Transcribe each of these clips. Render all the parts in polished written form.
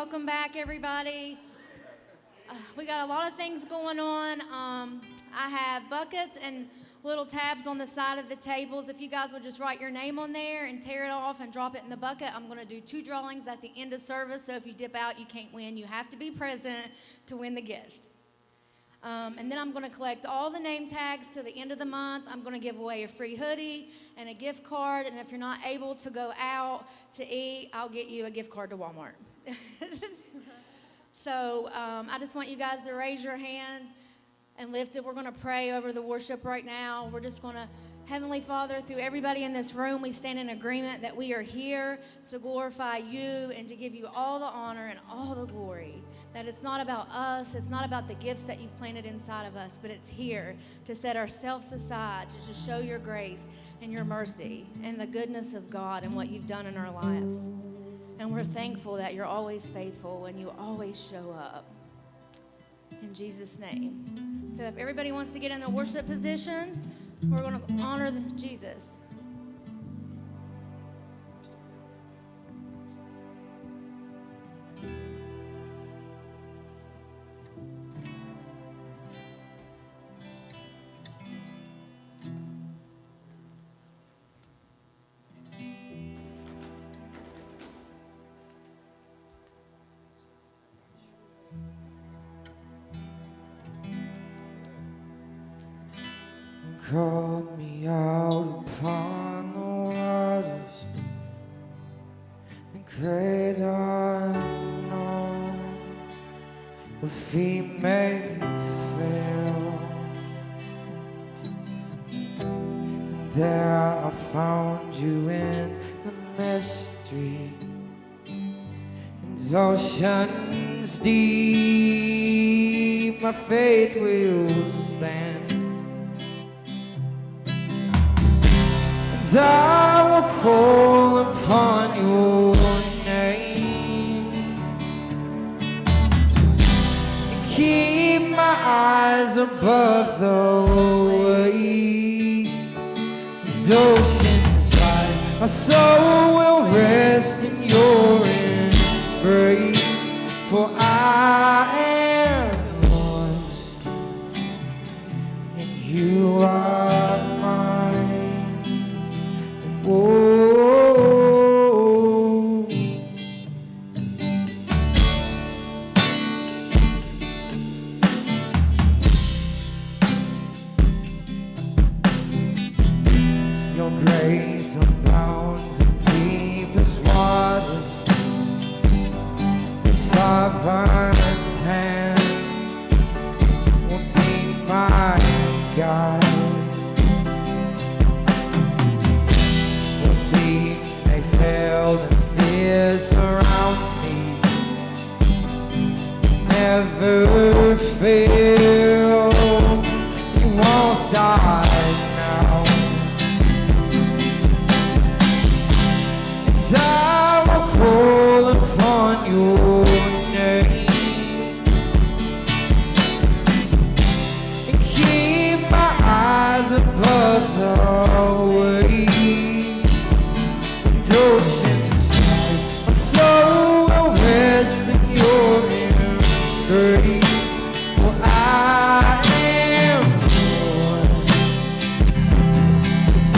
Welcome back, everybody. We got a lot of things going on. I have buckets and little tabs on the side of the tables. If you guys would just write your name on there and tear it off and drop it in the bucket. I'm going to do 2 drawings at the end of service, so if you dip out, you can't win. You have to be present to win the gift. And then I'm going to collect all the name tags to the end of the month. I'm going to give away a free hoodie and a gift card. And if you're not able to go out to eat, I'll get you a gift card to Walmart. So I just want you guys to raise your hands and lift it. We're going to pray over the worship right now. We're just going to, Heavenly Father, through everybody in this room, we stand in agreement that we are here to glorify you and to give you all the honor and all the glory. That it's not about us, it's not about the gifts that you've planted inside of us, but it's here to set ourselves aside to just show your grace and your mercy and the goodness of God and what you've done in our lives. And we're thankful that you're always faithful and you always show up. In Jesus' name. So if everybody wants to get in their worship positions, we're going to honor Jesus. Called me out upon the waters, the great unknown, where feet may fail. And there I found you in the mystery, and oceans deep, my faith will stand. I will call upon your name and keep my eyes above the waves and oceans high. My soul will rest in your embrace, for I am yours and you are mine. Whoa. Your grace abounds in deepest waters. Your sovereign hand will be my guide. And fears around me never fail. You won't start now. And I will call upon your name and keep my eyes above the waves and oceans. My soul will rest in your embrace, for I am yours.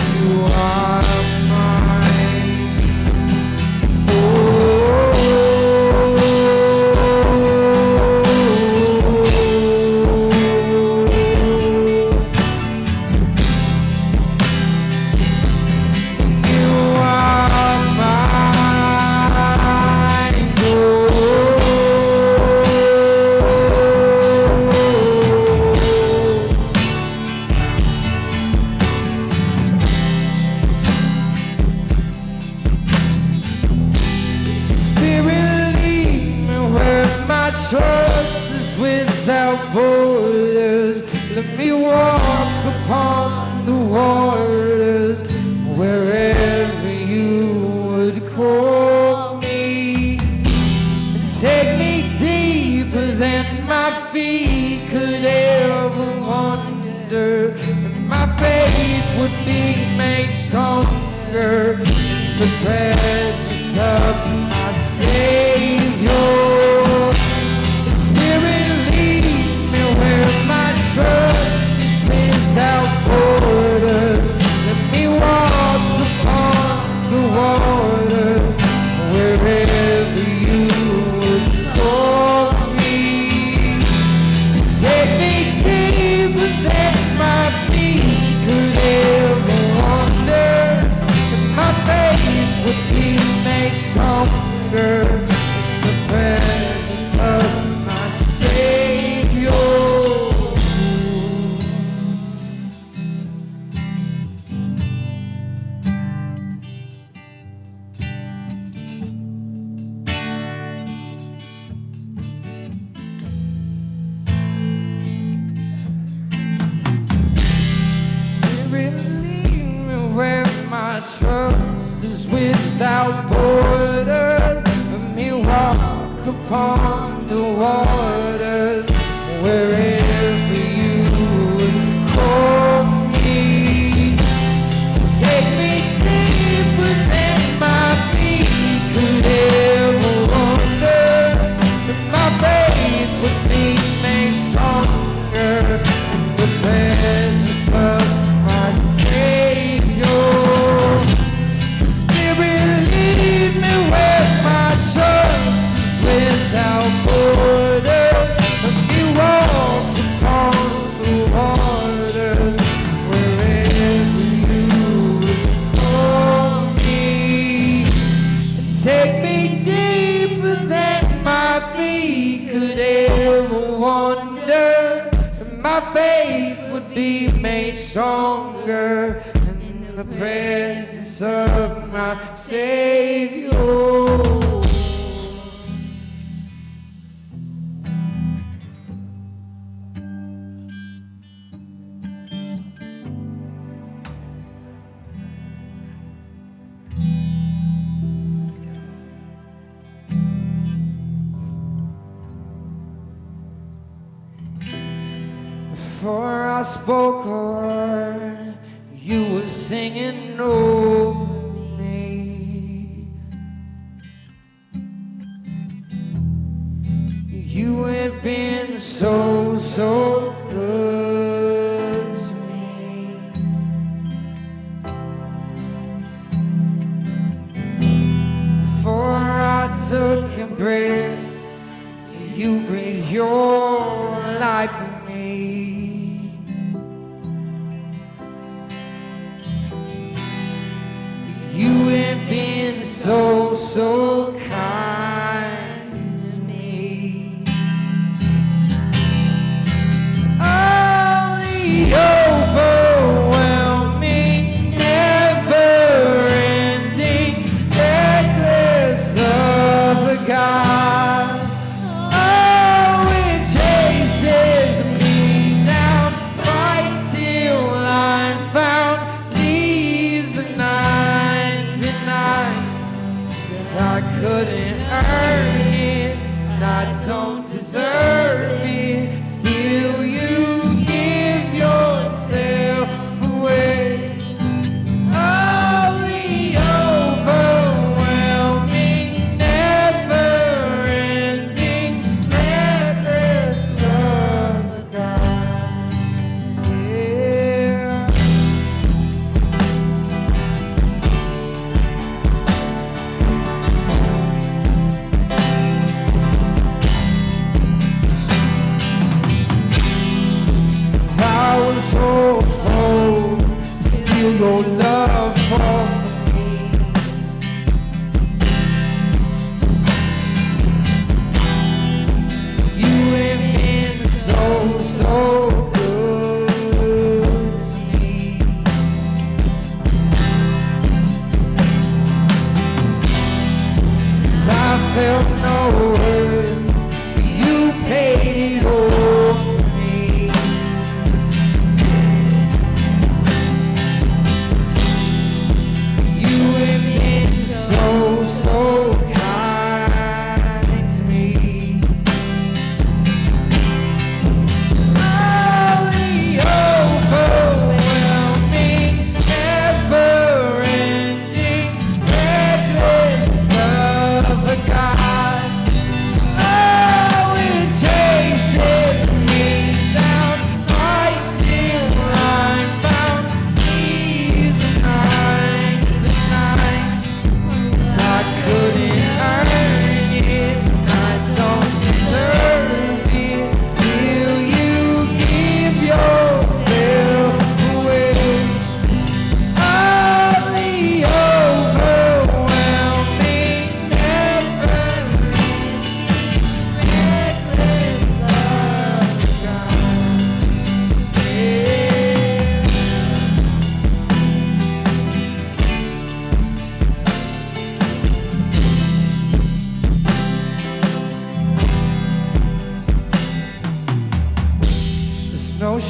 You are mine. Oh. Trust is without borders. Let me walk upon the waters wherever you would call me, and take me deeper than my feet could ever wander, and my faith would be made stronger in the presence of my Savior. stronger in the presence of my Savior. Lead me where my trust is without borders. Let me walk upon the waters wherever you would call me. Take me deeper than my feet could ever wander, and my faith would be made stronger in the presence of my Savior. Spirit, lead me where my trust is without borders. Let me walk upon the waters wherever you would call me. Take me deeper than my feet could ever wander, and my faith would be made stronger in the presence of my Savior. Before I spoke a word, you were singing over me. You have been so, so good to me. Before I took a breath, you breathed your life in me. You have been so, so kind to me. Oh, the overwhelming, never-ending, reckless love of God. Oh, it chases me down, fights till I'm found, leaves the 99. I couldn't earn it, and I don't deserve it. Still, you give yourself away. Oh, the overwhelming, never-ending, reckless love of God. Yeah. I was hopeful, still your love fall for me. You have been so, so good to me. I felt no worth, but you paid it all for me. You have been so, so kind to me. Oh, the overwhelming, never-ending, reckless love of God. Oh, it chases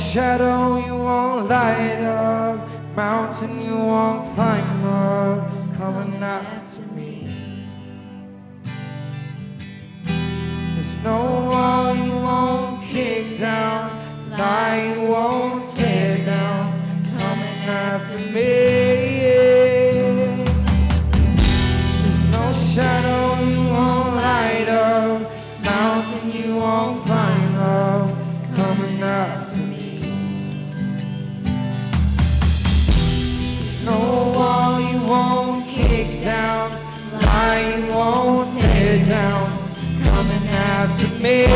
shadow you won't light up, mountain you won't climb up, coming after me. There's no wall you won't kick down, lie you won't tear down, coming after me. There's no shadow you won't light up, mountain you won't climb up, coming after me. No wall you won't kick down, lie you won't tear down, coming after me.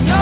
No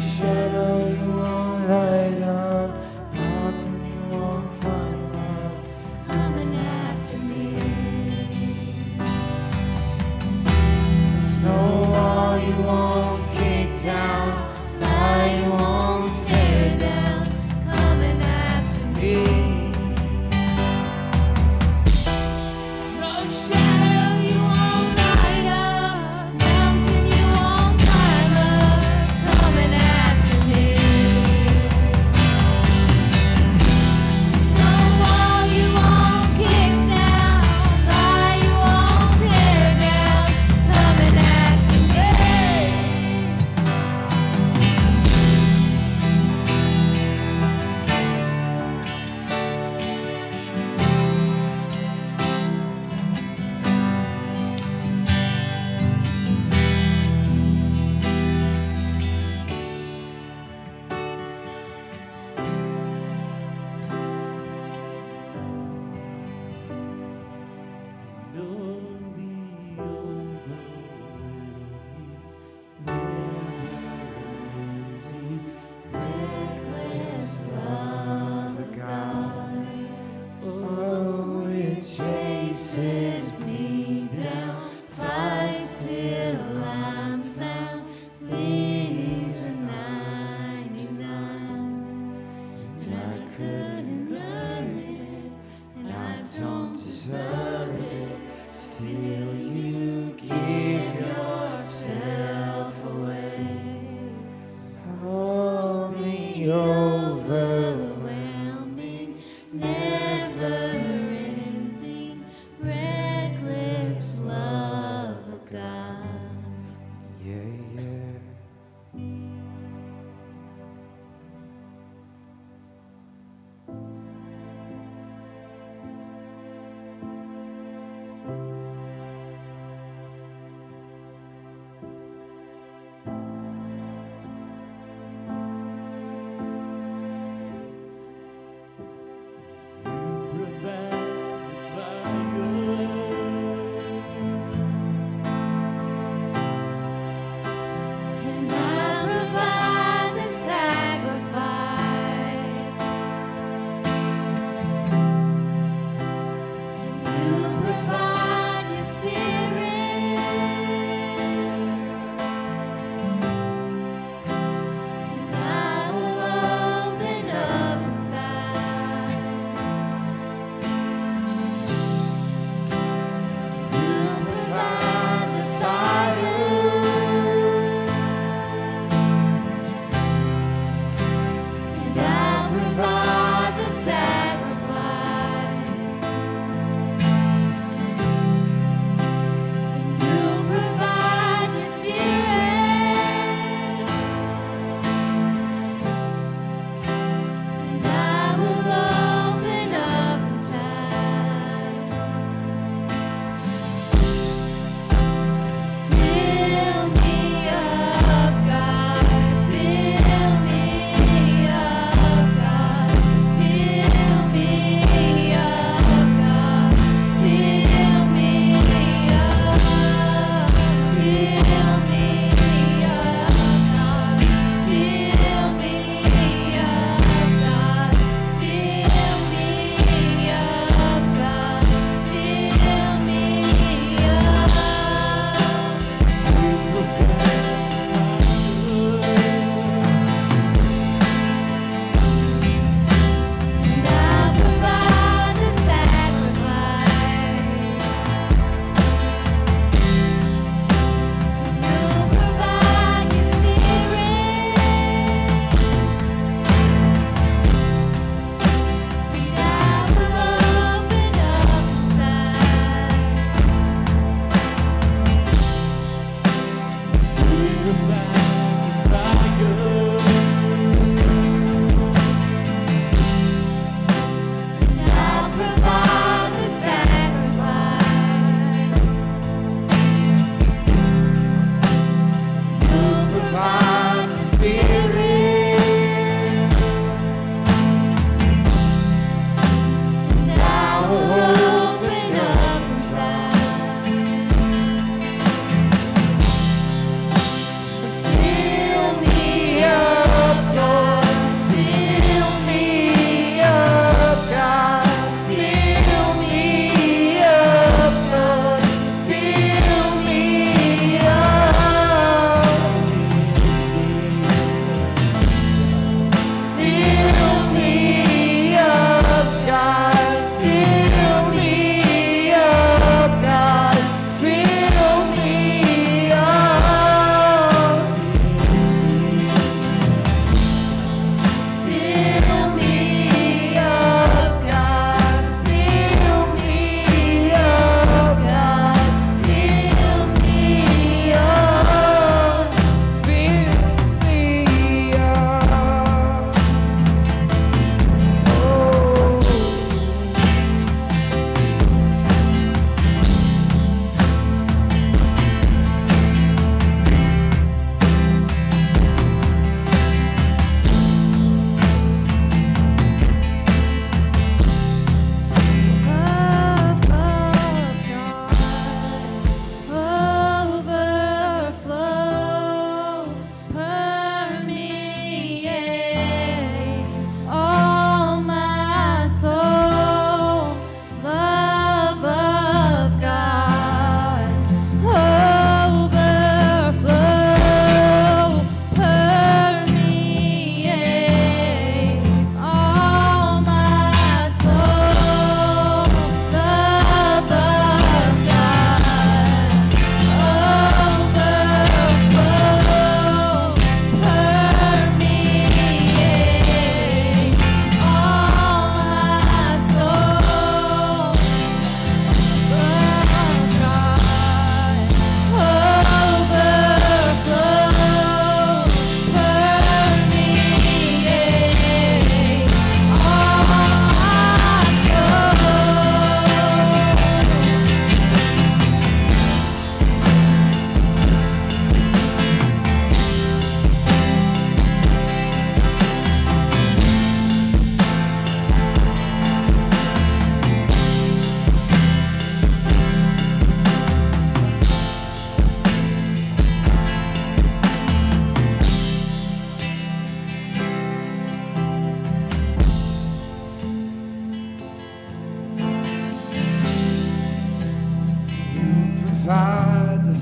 shadow you won't light up, mountain you won't climb up, coming after me. No wall you won't kick down, lie you won't tear down, coming after me.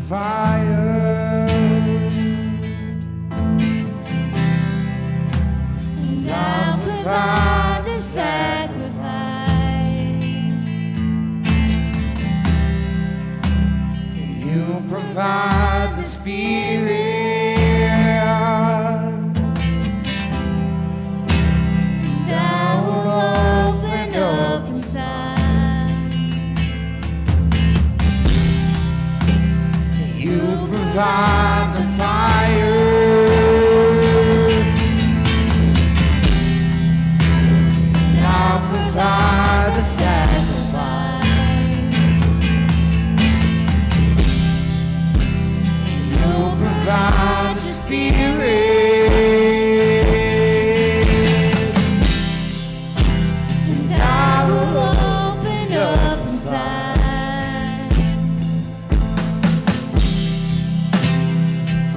fire. And I'll provide the sacrifice. You provide the Spirit. And I will open up inside. You provide the fire. And I'll provide the sacrifice. You provide the Spirit. And I will open up inside.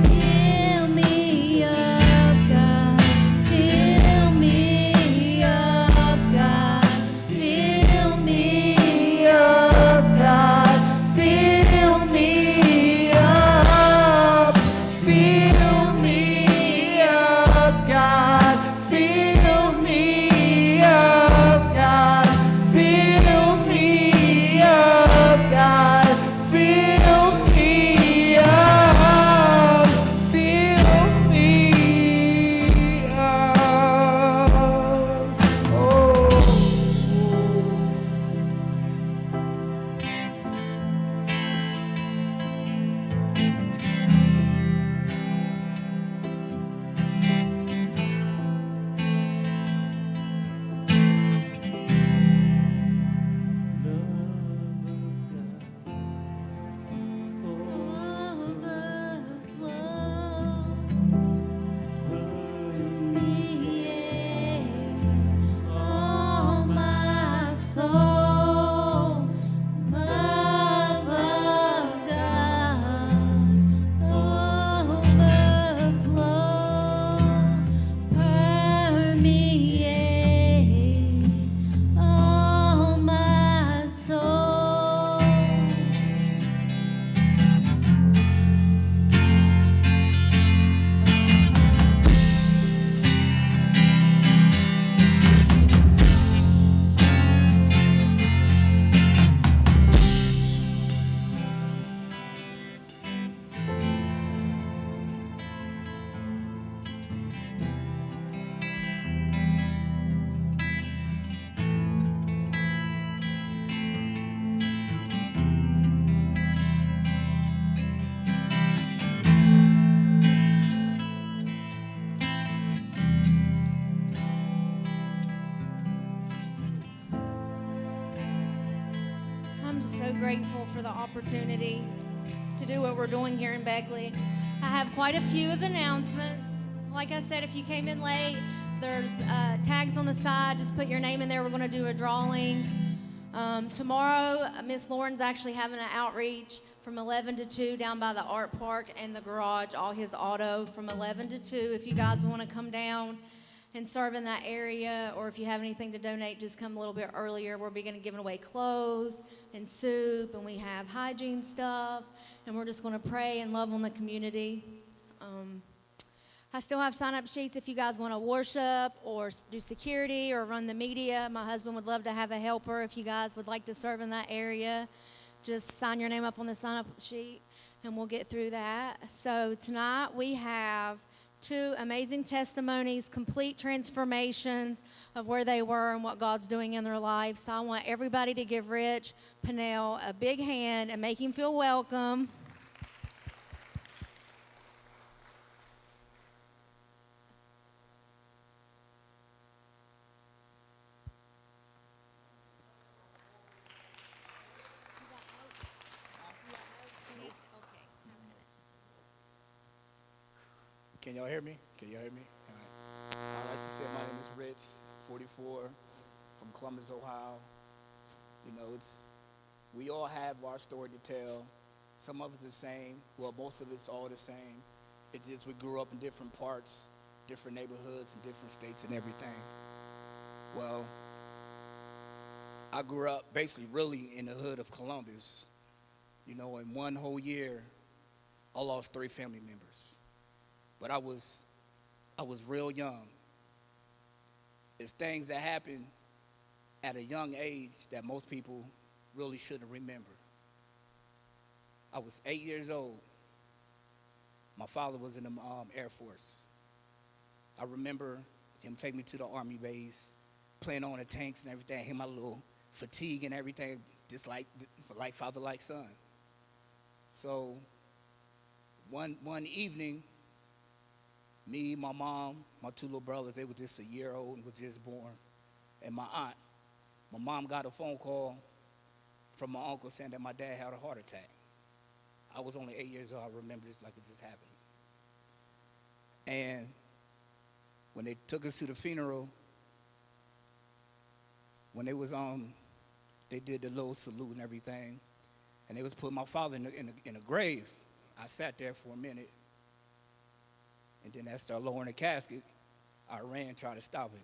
Fill me up, God. Fill me up, God. Fill me up, God. Fill me up. Fill me up, God. Fill me up, God. Fill me up, God. Fill me up. Fill me up. Oh. All my soul, love of God, overflow, permeate all my soul. I'm just so grateful for the opportunity to do what we're doing here in Beckley. I have quite a few of announcements. Like I said, if you came in late, there's tags on the side. Just put your name in there. We're going to do a drawing. Tomorrow, Miss Lauren's actually having an outreach from 11 to 2 down by the art park and the garage, all his auto from 11 to 2. If you guys want to come down and serve in that area, or if you have anything to donate, just come a little bit earlier. We're beginning giving away clothes and soup, and we have hygiene stuff, and we're just going to pray and love on the community. I still have sign-up sheets if you guys want to worship or do security or run the media. My husband would love to have a helper. If you guys would like to serve in that area, just sign your name up on the sign-up sheet, and we'll get through that. So tonight we have 2 amazing testimonies, complete transformations of where they were and what God's doing in their life. So I want everybody to give Rich Pennell a big hand and make him feel welcome. Can y'all hear me? Can y'all hear me? All right. I'd like to say my name is Rich, 44, from Columbus, Ohio. You know, we all have our story to tell. Some of it's the same. Well, most of it's all the same. It's just we grew up in different parts, different neighborhoods, and different states and everything. Well, I grew up basically really in the hood of Columbus. You know, in one whole year, I lost 3 family members. But I was real young. It's things that happen at a young age that most people really shouldn't remember. I was 8 years old. My father was in the Air Force. I remember him taking me to the Army base, playing on the tanks and everything, him my little fatigue and everything, just like father, like son. So one evening, me, my mom, my 2 little brothers, they were just a year old and was just born, and my aunt. My mom got a phone call from my uncle saying that my dad had a heart attack. I was only 8 years old. I remember this like it just happened. And when they took us to the funeral, when they was they did the little salute and everything, and they was putting my father in a grave. I sat there for a minute, and then as they started lowering the casket, I ran, tried to stop it.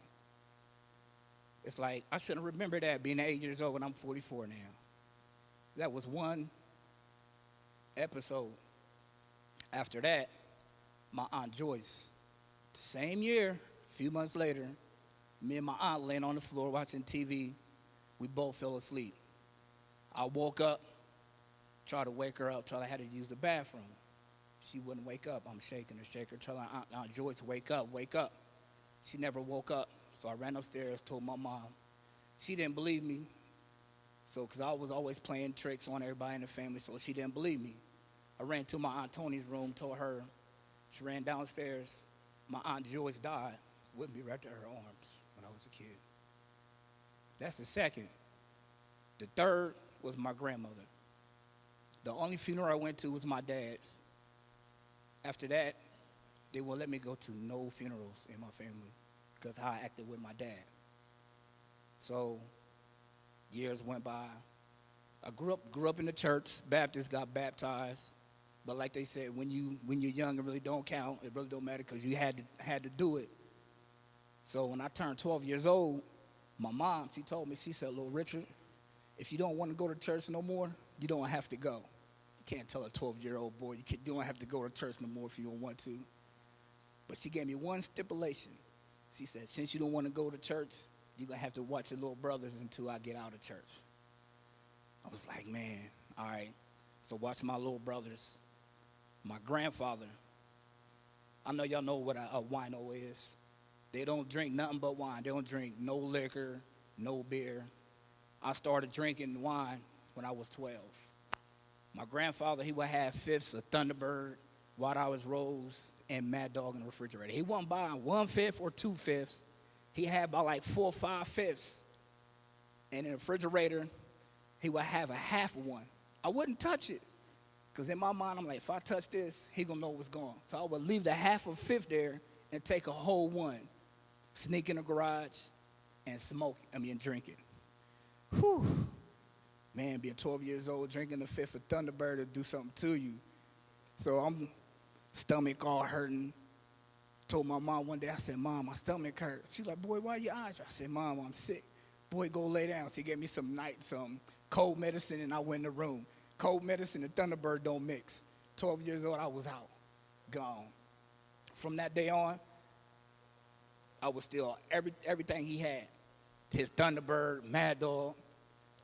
It's like I shouldn't remember that being 8 years old when I'm 44 now. That was one episode. After that, my Aunt Joyce, same year, a few months later, me and my aunt laying on the floor watching TV, we both fell asleep. I woke up, tried to wake her up, I had to use the bathroom. She wouldn't wake up. I'm shaking her, telling Aunt Joyce, wake up, wake up. She never woke up. So I ran upstairs, told my mom. She didn't believe me. So, because I was always playing tricks on everybody in the family, so she didn't believe me. I ran to my Aunt Tony's room, told her. She ran downstairs. My Aunt Joyce died with me right to her arms when I was a kid. That's the second. The third was my grandmother. The only funeral I went to was my dad's. After that, they wouldn't let me go to no funerals in my family because how I acted with my dad. So years went by. I grew up in the church. Baptist, got baptized. But like they said, when you're young, it really don't count. It really don't matter because you had to do it. So when I turned 12 years old, my mom, she told me, she said, "Little Richard, if you don't want to go to church no more, you don't have to go." You can't tell a 12-year-old boy, you don't have to go to church no more if you don't want to. But she gave me one stipulation. She said, since you don't want to go to church, you're going to have to watch your little brothers until I get out of church. I was like, man, all right. So watch my little brothers. My grandfather, I know y'all know what a wino is. They don't drink nothing but wine. They don't drink no liquor, no beer. I started drinking wine when I was 12. My grandfather, he would have fifths of Thunderbird, White Hours Rose, and Mad Dog in the refrigerator. He wasn't buying 1/5 or 2/5. He had about like 4 or 5 fifths. And in the refrigerator, he would have a half of one. I wouldn't touch it. Because in my mind, I'm like, if I touch this, he going to know what's gone. So I would leave the half of fifth there and take a whole one, sneak in the garage, and drink it. Whew. Man, being 12 years old, drinking the fifth of Thunderbird will do something to you. So I'm stomach all hurting. Told my mom one day, I said, "Mom, my stomach hurts." She's like, "Boy, why your eyes?" I said, "Mom, I'm sick." "Boy, go lay down." She gave me some cold medicine, and I went in the room. Cold medicine and Thunderbird don't mix. 12 years old, I was out, gone. From that day on, I was still everything he had. His Thunderbird, Mad Dog.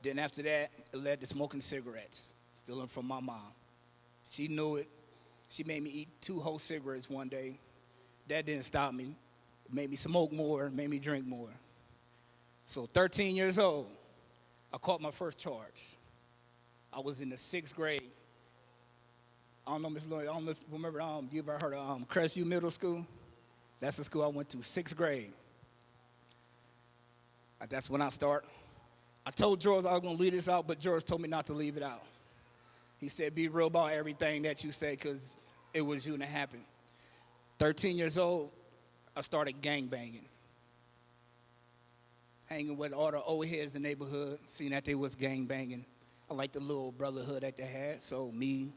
Then after that, it led to smoking cigarettes, stealing from my mom. She knew it. She made me eat 2 whole cigarettes one day. That didn't stop me. It made me smoke more, made me drink more. So 13 years old, I caught my first charge. I was in the 6th grade. I don't know, Miss Lloyd, I don't know if you remember, you ever heard of Crestview Middle School? That's the school I went to, 6th grade. That's when I start. I told George I was going to leave this out, but George told me not to leave it out. He said, be real about everything that you say because it was you and it happened. 13 years old, I started gangbanging. Hanging with all the old heads in the neighborhood, seeing that they was gangbanging. I liked the little brotherhood that they had, so me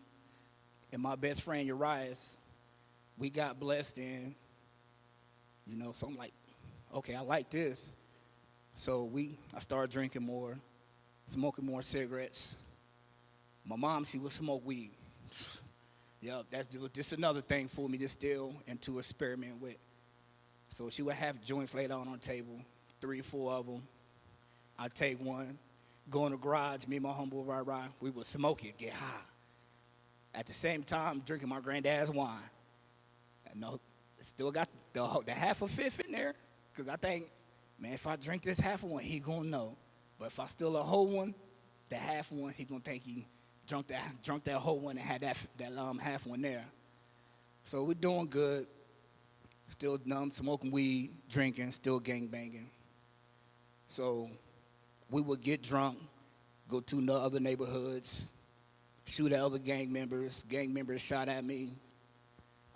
and my best friend Urias, we got blessed in, so I'm like, okay, I like this. So I started drinking more, smoking more cigarettes. My mom, she would smoke weed. Yep, that's just another thing for me to still and to experiment with. So she would have joints laid out on the table, 3 or 4 of them. I'd take one, go in the garage, me and my homeboy ride. We would smoke it, get high. At the same time, drinking my granddad's wine. And no, still got the half a fifth in there, because I think, man, if I drink this half of one, he gonna know. But if I steal a whole one, the half one, he gonna think he drunk that whole one and had that half one there. So we're doing good. Still smoking weed, drinking, still gang banging. So we would get drunk, go to the other neighborhoods, shoot at other gang members. Gang members shot at me.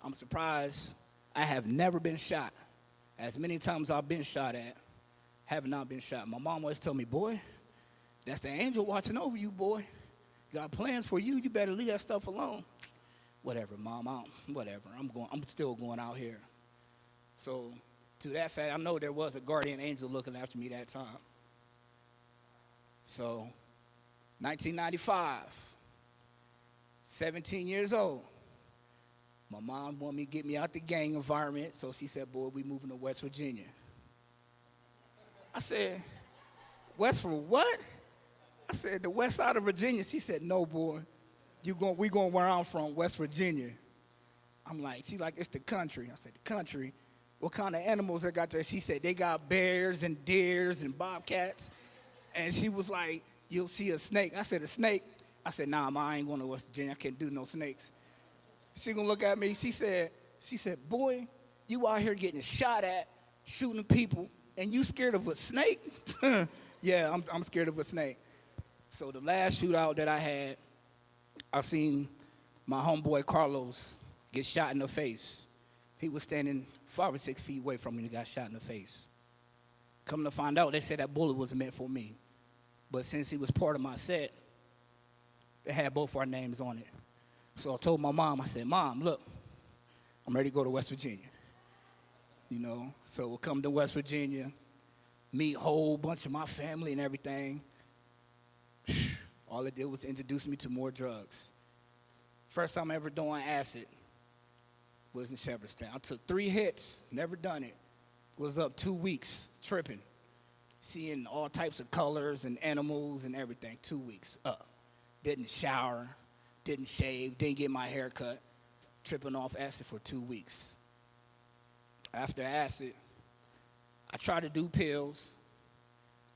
I'm surprised I have never been shot. As many times I've been shot at, have not been shot. My mom always tell me, boy, that's the angel watching over you, boy. Got plans for you. You better leave that stuff alone. Whatever, Mom. Whatever. I'm still going out here. So to that fact, I know there was a guardian angel looking after me that time. So 1995, 17 years old. My mom wanted me to get me out the gang environment, so she said, boy, we moving to West Virginia. I said, West for what? I said, the west side of Virginia. She said, no, boy, we going where I'm from, West Virginia. I'm like, she's like, it's the country. I said, the country? What kind of animals they got there? She said, they got bears and deers and bobcats. And she was like, you'll see a snake. I said, a snake? I said, nah, Ma, I ain't going to West Virginia. I can't do no snakes. She gonna look at me. She said, boy, you out here getting shot at, shooting people, and you scared of a snake? Yeah, I'm scared of a snake. So the last shootout that I had, I seen my homeboy Carlos get shot in the face. He was standing 5 or 6 feet away from me and got shot in the face. Come to find out, they said that bullet was meant for me. But since he was part of my set, they had both our names on it. So I told my mom, I said, Mom, look, I'm ready to go to West Virginia. You know, so we'll come to West Virginia, meet a whole bunch of my family and everything. All it did was introduce me to more drugs. First time ever doing acid was in Shepherdstown. I took 3 hits, never done it. Was up 2 weeks, tripping. Seeing all types of colors and animals and everything, 2 weeks up. Didn't shower, didn't shave, didn't get my hair cut. Tripping off acid for 2 weeks. After acid, I tried to do pills.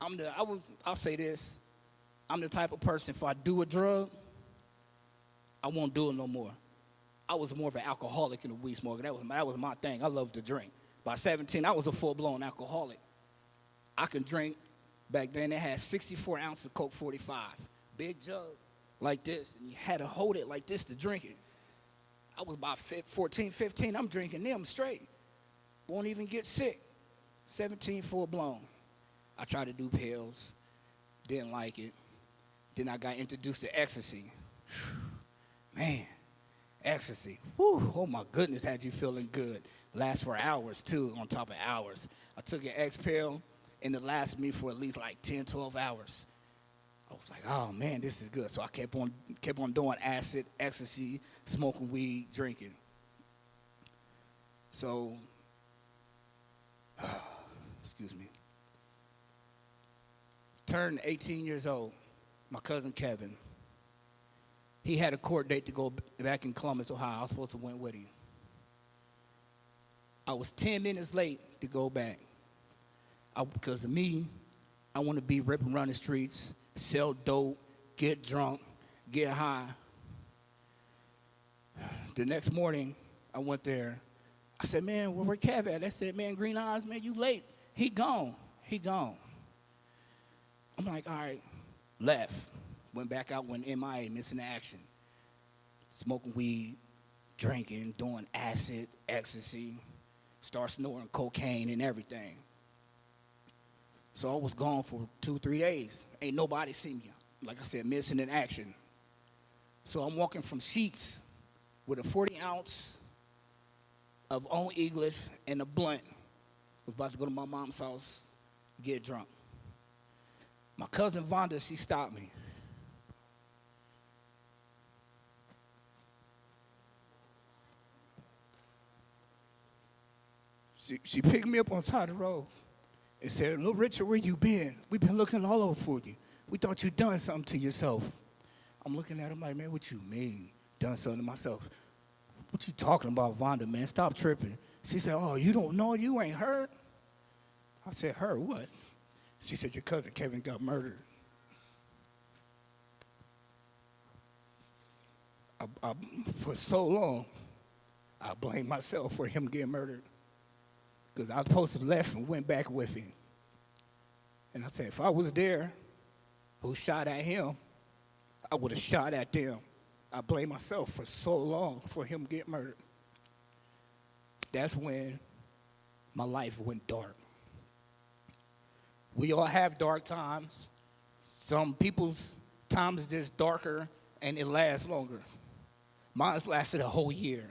I'll say this. I'm the type of person, if I do a drug, I won't do it no more. I was more of an alcoholic than a weed smoker. That was my thing. I loved to drink. By 17, I was a full-blown alcoholic. I can drink. Back then, they had 64 ounces of Coke 45. Big jug like this, and you had to hold it like this to drink it. I was about 14, 15. I'm drinking them straight. Won't even get sick. 17, full-blown. I tried to do pills. Didn't like it. Then I got introduced to ecstasy. Man, ecstasy. Whew, oh, my goodness, had you feeling good. Lasts for hours, too, on top of hours. I took an X pill, and it lasted me for at least like 10, 12 hours. I was like, oh, man, this is good. So I kept on doing acid, ecstasy, smoking weed, drinking. So, excuse me. Turned 18 years old. My cousin Kevin. He had a court date to go back in Columbus, Ohio. I was supposed to went with him. I was 10 minutes late to go back. Because of me, I want to be ripping around the streets, sell dope, get drunk, get high. The next morning, I went there. I said, man, where Kev at? They said, man, Green Eyes, man, you late. He gone. I'm like, all right. Left. Went back out, went MIA, missing action. Smoking weed, drinking, doing acid, ecstasy, start snorting cocaine and everything. So I was gone for 2, 3 days. Ain't nobody seen me. Like I said, missing in action. So I'm walking from Sheets with a 40-ounce of Old English and a blunt. Was about to go to my mom's house, get drunk. My cousin Vonda, she stopped me. She picked me up on the side of the road and said, "Little Richard, where you been? We've been looking all over for you. We thought you done something to yourself." I'm looking at him like, "Man, what you mean, done something to myself? What you talking about, Vonda, man? Stop tripping." She said, "Oh, you don't know? You ain't heard?" I said, "Heard what?" She said, "Your cousin Kevin got murdered." For so long, I blamed myself for him getting murdered because I was supposed to have left and went back with him. And I said, if I was there who shot at him, I would have shot at them. I blamed myself for so long for him getting murdered. That's when my life went dark. We all have dark times. Some people's times is just darker and it lasts longer. Mine's lasted a whole year,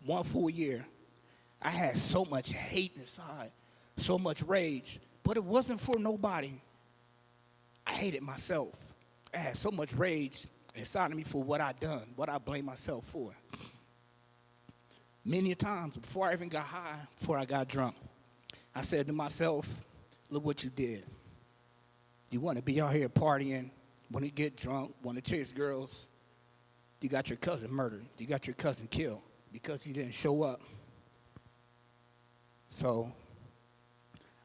1 full year. I had so much hate inside, so much rage, but it wasn't for nobody. I hated myself. I had so much rage inside of me for what I done, what I blamed myself for. Many times before I even got high, before I got drunk, I said to myself, look what you did. You want to be out here partying, want to get drunk, want to chase girls. You got your cousin murdered. You got your cousin killed because you didn't show up. So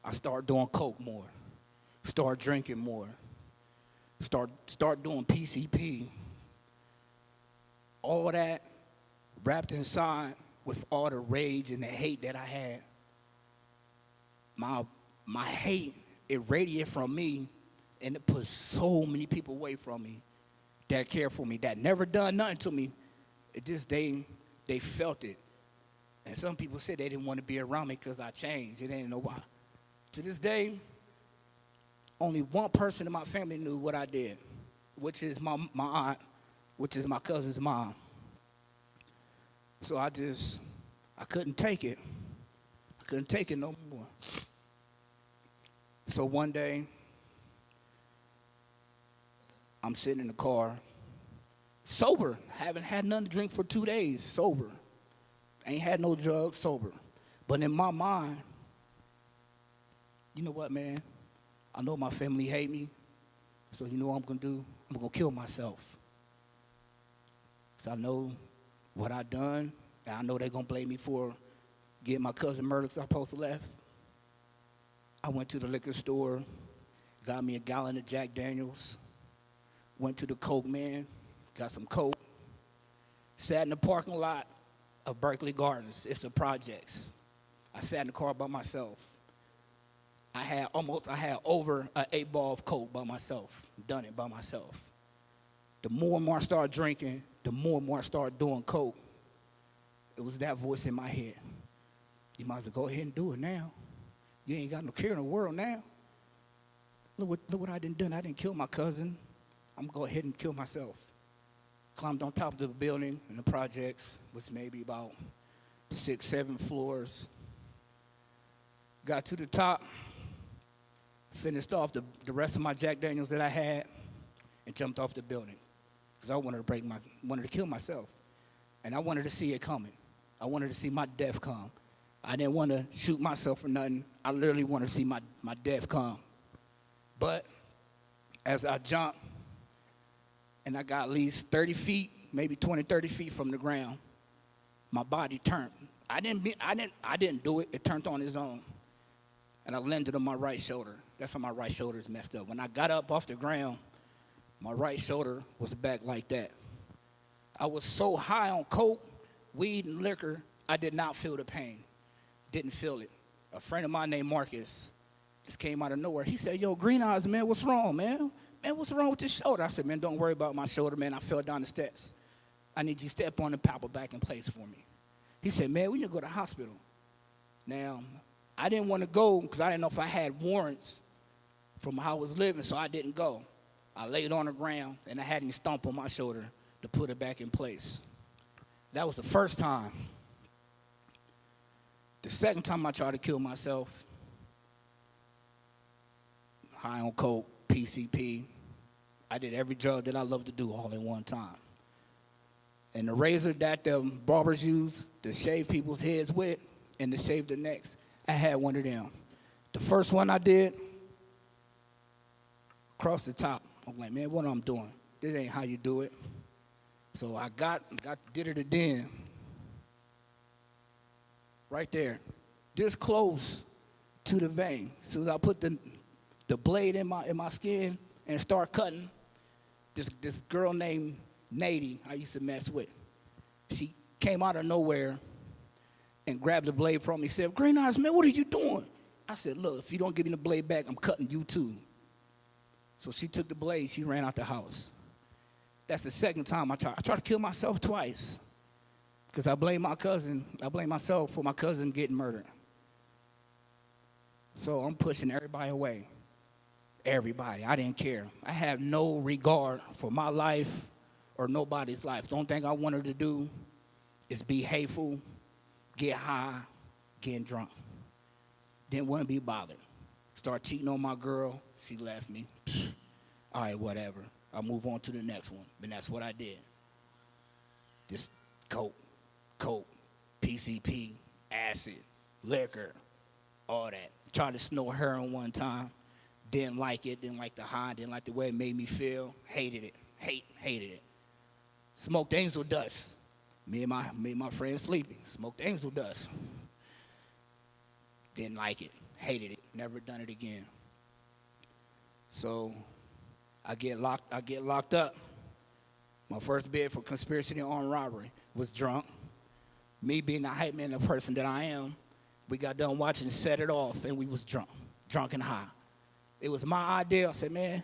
I started doing coke more, start drinking more, start doing PCP. All that wrapped inside with all the rage and the hate that I had. My hate, it radiated from me, and it put so many people away from me that cared for me, that never done nothing to me. It just, they felt it. And some people said they didn't want to be around me because I changed. It ain't know why. To this day, only one person in my family knew what I did, which is my aunt, which is my cousin's mom. So I couldn't take it. I couldn't take it no more. So one day, I'm sitting in the car, sober. Haven't had nothing to drink for 2 days, sober. Ain't had no drugs, sober. But in my mind, you know what, man? I know my family hate me, so you know what I'm going to do? I'm going to kill myself. So I know what I done, and I know they're going to blame me for getting my cousin murdered because I supposed to left. I went to the liquor store, got me a gallon of Jack Daniels, went to the Coke man, got some Coke, sat in the parking lot of Berkeley Gardens. It's the projects. I sat in the car by myself. I had over an 8-ball of Coke by myself, done it by myself. The more and more I started drinking, the more and more I started doing Coke. It was that voice in my head. You might as well go ahead and do it now. You ain't got no care in the world now. Look what I done. I didn't kill my cousin. I'm going to go ahead and kill myself. Climbed on top of the building in the projects, was maybe about 6, 7 floors. Got to the top, finished off the rest of my Jack Daniels that I had, and jumped off the building. Because I wanted to kill myself. And I wanted to see it coming. I wanted to see my death come. I didn't want to shoot myself for nothing. I literally wanted to see my death come. But as I jumped, and I got at least 30 feet, maybe 20, 30 feet from the ground, my body turned. I didn't do it. It turned on its own. And I landed on my right shoulder. That's how my right shoulder is messed up. When I got up off the ground, my right shoulder was back like that. I was so high on coke, weed, and liquor, I did not feel the pain. Didn't feel it. A friend of mine named Marcus just came out of nowhere. He said, "Yo, Green Eyes, man, what's wrong, man? Man, what's wrong with this shoulder?" I said, "Man, don't worry about my shoulder, man. I fell down the steps. I need you to step on the pop back in place for me." He said, "Man, we need to go to the hospital." Now, I didn't want to go because I didn't know if I had warrants from how I was living, so I didn't go. I laid on the ground, and I had him stomp on my shoulder to put it back in place. That was the first time. The second time I tried to kill myself, high on coke, PCP, I did every drug that I love to do all in one time. And the razor that the barbers use to shave people's heads with and to shave their necks, I had one of them. The first one I did, across the top. I'm like, man, what I'm doing? This ain't how you do it. So I did it again. Right there. This close to the vein. So as I put the blade in my skin and start cutting, this girl named Nady I used to mess with, she came out of nowhere and grabbed the blade from me. Said, Green Eyes, man, what are you doing? I said, look, if you don't give me the blade back, I'm cutting you too. So she took the blade, she ran out the house. That's the second time I tried to kill myself twice. Because I blame myself for my cousin getting murdered. So I'm pushing everybody away. Everybody, I didn't care. I have no regard for my life or nobody's life. The only thing I wanted to do is be hateful, get high, getting drunk. Didn't want to be bothered. Start cheating on my girl, she left me. All right, whatever. I'll move on to the next one. And that's what I did. Just coke, PCP, acid, liquor, all that. Tried to snort heroin one time. Didn't like it, didn't like the high, didn't like the way it made me feel. Hated it, hated it. Smoked angel dust. Me and my friend sleeping. Smoked angel dust. Didn't like it, hated it, never done it again. So I get locked up. My first bid for conspiracy and armed robbery was drunk. Me being the hype man, the person that I am, we got done watching Set It Off, and we was drunk and high. It was my idea. I said, man,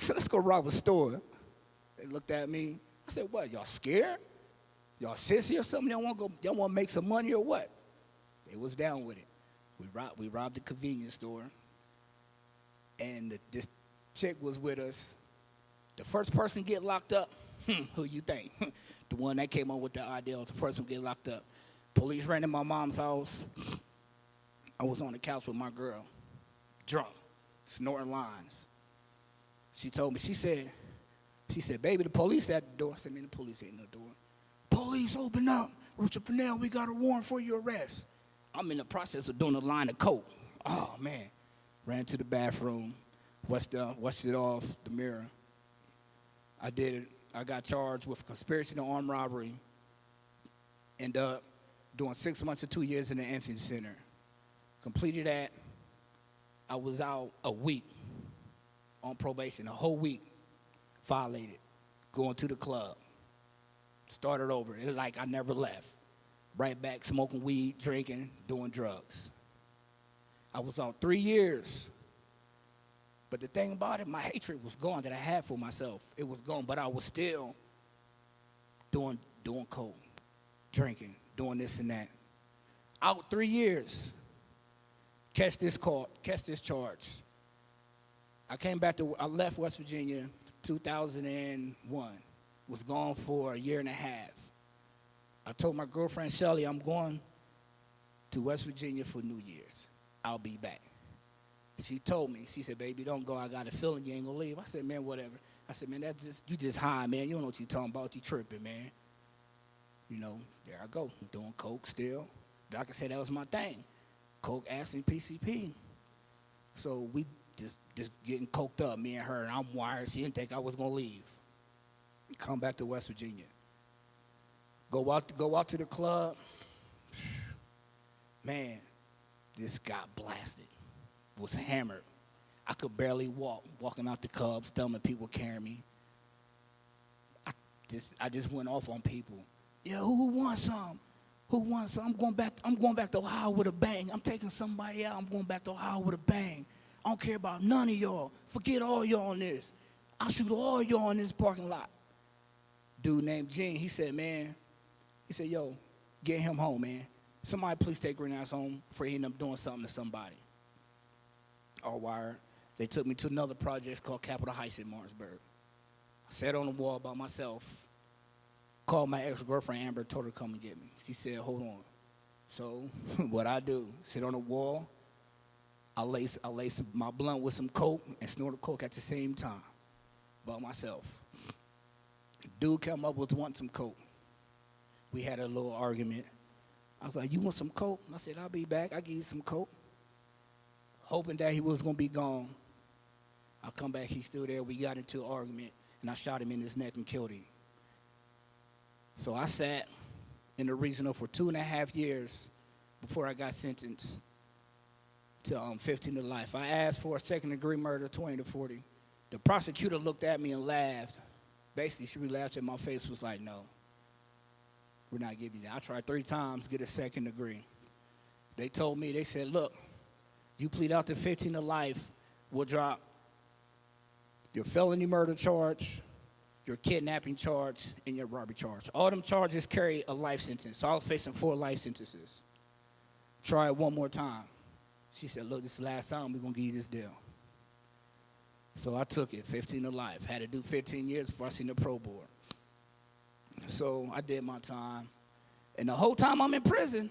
let's go rob a store. They looked at me. I said, what, y'all scared? Y'all sissy or something? Y'all want to make some money or what? They was down with it. We robbed the convenience store, and this chick was with us. The first person get locked up, who you think? The one that came up with the idea was the first one get locked up. Police ran in my mom's house. I was on the couch with my girl, drunk, snorting lines. She told me, she said, baby, the police at the door. I said, man, the police ain't no door. Police, open up. Richard Purnell, we got a warrant for your arrest. I'm in the process of doing a line of coke. Oh, man. Ran to the bathroom, washed it off the mirror. I did it. I got charged with conspiracy to armed robbery. Ended up doing 6 months to 2 years in the Anthony Center. Completed that. I was out a week on probation, a whole week. Violated. Going to the club. Started over. It was like I never left. Right back smoking weed, drinking, doing drugs. I was out 3 years. But the thing about it, my hatred was gone that I had for myself. It was gone, but I was still doing coke, drinking, doing this and that. Out 3 years. Catch this charge. I left West Virginia 2001. Was gone for a year and a half. I told my girlfriend, Shelly, I'm going to West Virginia for New Year's. I'll be back. She told me, she said, baby, don't go. I got a feeling you ain't going to leave. I said, man, whatever. I said, man, you just high, man. You don't know what you're talking about. You tripping, man. You know, there I go. I'm doing coke still. Doctor said that was my thing. Coke, acid, PCP. So we just getting coked up, me and her, and I'm wired. She didn't think I was going to leave. Come back to West Virginia. Go out to the club. Man, this got blasted. Was hammered. I could barely walk. Walking out the club, stomach people carrying me. I just went off on people. Yeah, who wants some? Who wants some? I'm going back to Ohio with a bang. I'm taking somebody out. I'm going back to Ohio with a bang. I don't care about none of y'all. Forget all y'all on this. I'll shoot all y'all in this parking lot. Dude named Gene, he said, yo, get him home, man. Somebody please take Green Eyes home before he end up doing something to somebody. All wired. They took me to another project called Capitol Heights in Martinsburg. I sat on the wall by myself, called my ex-girlfriend Amber, told her to come and get me. She said, hold on. So what I do, sit on the wall, I lace my blunt with some coke and snort the coke at the same time by myself. Dude came up with wanting some coke. We had a little argument. I was like, you want some coke? I said, I'll be back. I'll give you some coke. Hoping that he was going to be gone. I come back, he's still there. We got into an argument, and I shot him in his neck and killed him. So I sat in the regional for 2.5 years before I got sentenced to 15 to life. I asked for a second-degree murder, 20 to 40. The prosecutor looked at me and laughed. Basically, she laughed in my face, was like, no, we're not giving you that. I tried 3 times to get a second degree. They told me, they said, look, you plead out to 15 to life, we'll drop your felony murder charge, your kidnapping charge, and your robbery charge. All them charges carry a life sentence. So I was facing 4 life sentences. Try it one more time. She said, look, this is the last time we're going to give you this deal. So I took it, 15 to life. Had to do 15 years before I seen the pro board. So I did my time. And the whole time I'm in prison,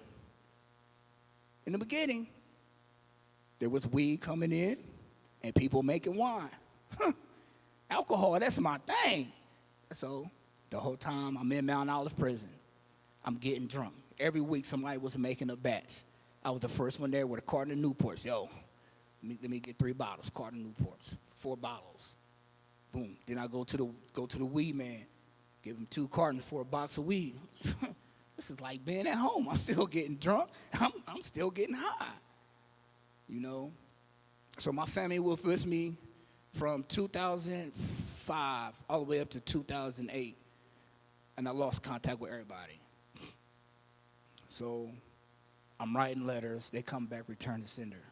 in the beginning, there was weed coming in and people making wine. Alcohol, that's my thing. So the whole time I'm in Mount Olive prison, I'm getting drunk. Every week somebody was making a batch. I was the first one there with a carton of Newports. Yo, let me get 3 bottles, carton of Newports, 4 bottles. Boom. Then I go to the weed man, give him 2 cartons for a box of weed. This is like being at home. I'm still getting drunk. I'm still getting high. You know? So my family was with me from 2005 all the way up to 2008. And I lost contact with everybody. So I'm writing letters. They come back, return to sender.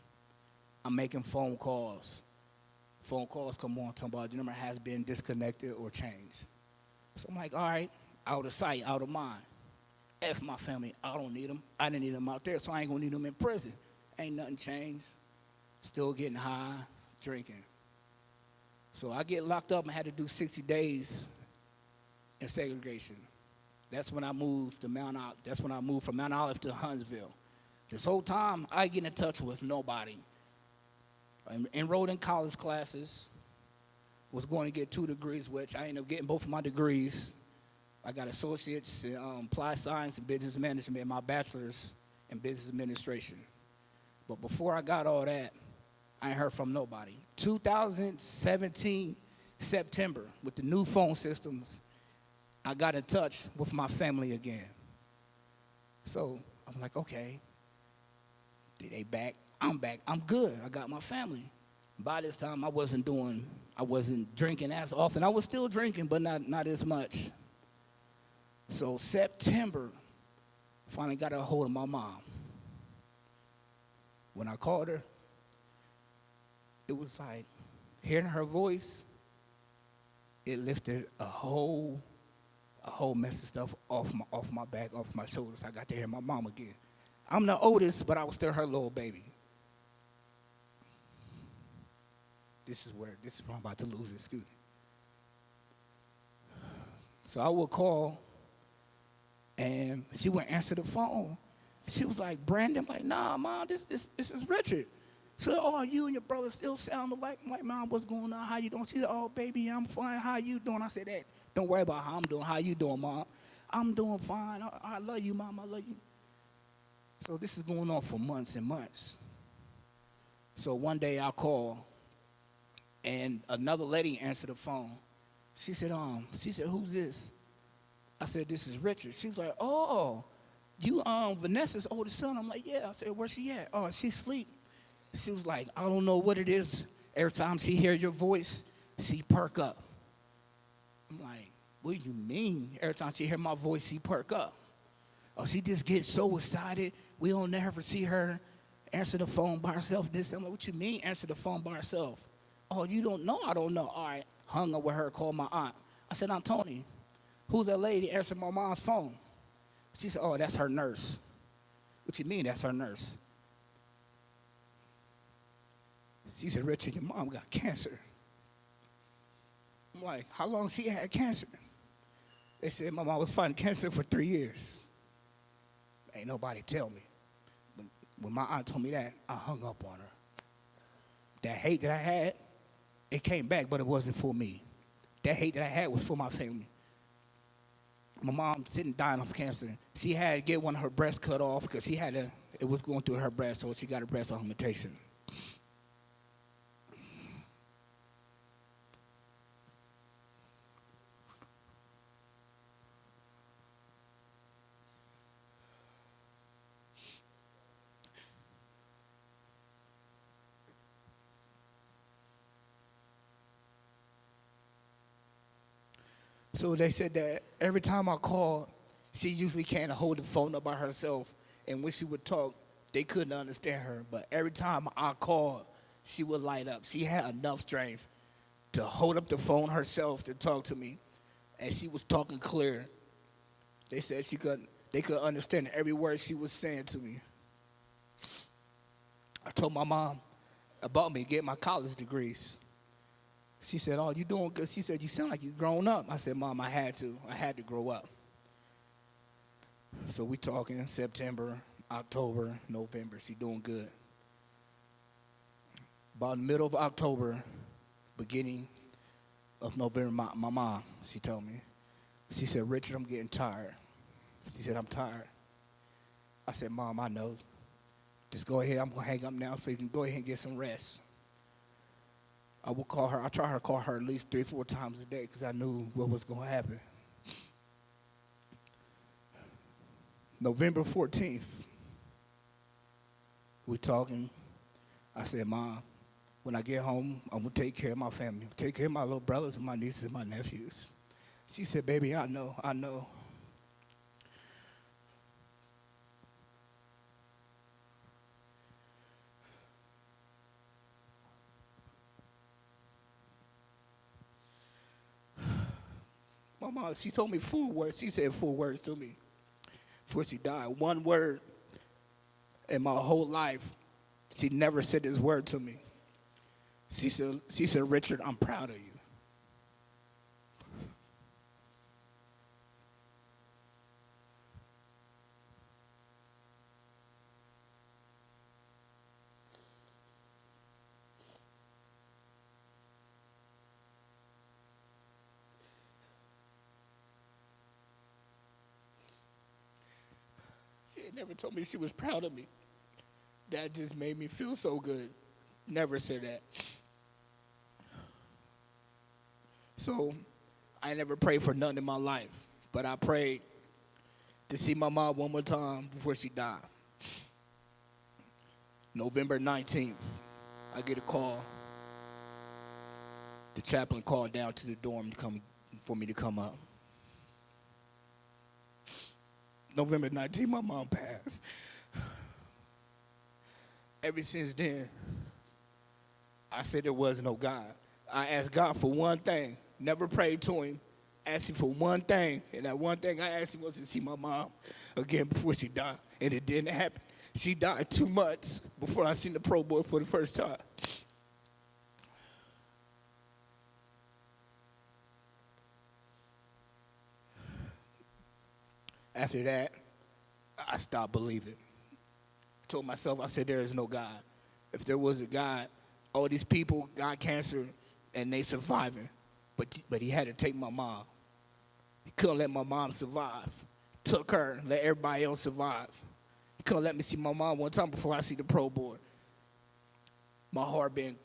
I'm making phone calls. Phone calls come on, talking about the number has been disconnected or changed. So I'm like, all right, out of sight, out of mind. F my family, I don't need them. I didn't need them out there, so I ain't gonna need them in prison. Ain't nothing changed. Still getting high, drinking. So I get locked up and had to do 60 days in segregation. That's when I moved to Mount Olive. That's when I moved from Mount Olive to Huntsville. This whole time, I get in touch with nobody. I enrolled in college classes, was going to get 2 degrees, which I ended up getting both of my degrees. I got associates in applied science and business management and my bachelor's in business administration. But before I got all that, I ain't heard from nobody. 2017, September, with the new phone systems, I got in touch with my family again. So I'm like, okay, they back? I'm back. I'm good. I got my family. By this time, I wasn't drinking as often. I was still drinking, but not as much. So September, finally got a hold of my mom. When I called her, it was like hearing her voice, it lifted a whole mess of stuff off my back, off my shoulders. I got to hear my mom again. I'm the oldest, but I was still her little baby. This is where I'm about to lose it, excuse me. So I would call, and she wouldn't answer the phone. She was like, Brandon, I'm like, nah, Mom, this is Richard. So, oh, you and your brother still sound alike. I'm like, Mom, what's going on? How you doing? She said, oh, baby, I'm fine. How you doing? I said, that. Don't worry about how I'm doing. How you doing, Mom? I'm doing fine. I love you, Mom. I love you. So this is going on for months and months. So one day I call, and another lady answered the phone. She said, who's this? I said, this is Richard. She was like, oh, you Vanessa's oldest son? I'm like, yeah. I said, where's she at? Oh, she asleep. She was like, I don't know what it is. Every time she hear your voice, she perk up. I'm like, what do you mean? Every time she hear my voice, she perk up. Oh, she just gets so excited. We don't never see her answer the phone by herself. I'm like, what you mean answer the phone by herself? Oh, you don't know? I don't know. All right. Hung up with her, called my aunt. I said, Aunt Tony, who's that lady answering my mom's phone? She said, oh, that's her nurse. What you mean that's her nurse? She said, Richard, your mom got cancer. I'm like, how long she had cancer? They said my mom was fighting cancer for 3 years. Ain't nobody tell me. When my aunt told me that, I hung up on her. That hate that I had, it came back, but it wasn't for me. That hate that I had was for my family. my mom sitting dying of cancer. She had to get one of her breasts cut off because it was going through her breast, so she got a breast augmentation. So they said that every time I called, she usually can't hold the phone up by herself. And when she would talk, they couldn't understand her. But every time I called, she would light up. She had enough strength to hold up the phone herself to talk to me. And she was talking clear. They said they could understand every word she was saying to me. I told my mom about me getting my college degrees. She said, "Oh, you doing good?" She said, "You sound like you grown up." I said, "Mom, I had to grow up." So we talking September, October, November. She doing good. About the middle of October, beginning of November, my mom, she told me. She said, "Richard, I'm getting tired." She said, "I'm tired." I said, "Mom, I know. Just go ahead. I'm going to hang up now so you can go ahead and get some rest." I will call her. I try to call her at least 3 or 4 times a day because I knew what was going to happen. November 14th, we're talking. I said, "Mom, when I get home, I'm going to take care of my family, take care of my little brothers and my nieces and my nephews." She said, "Baby, I know. My mom, she told me 4 words. She said 4 words to me before she died. One word in my whole life. She never said this word to me. She said, "Richard, I'm proud of you." She had never told me she was proud of me. That just made me feel so good. Never said that. So I never prayed for nothing in my life, but I prayed to see my mom one more time before she died. November 19th, I get a call. The chaplain called down to the dorm for me to come up. November 19th, my mom passed. Ever since then, I said there was no God. I asked God for one thing, never prayed to him, asked him for one thing, and that one thing I asked him was to see my mom again before she died, and it didn't happen. She died 2 months before I seen the pro board for the first time. After that, I stopped believing. I told myself, I said, there is no God. If there was a God, all these people got cancer and they surviving. But he had to take my mom. He couldn't let my mom survive. Took her, let everybody else survive. He couldn't let me see my mom one time before I see the pro board. My heart been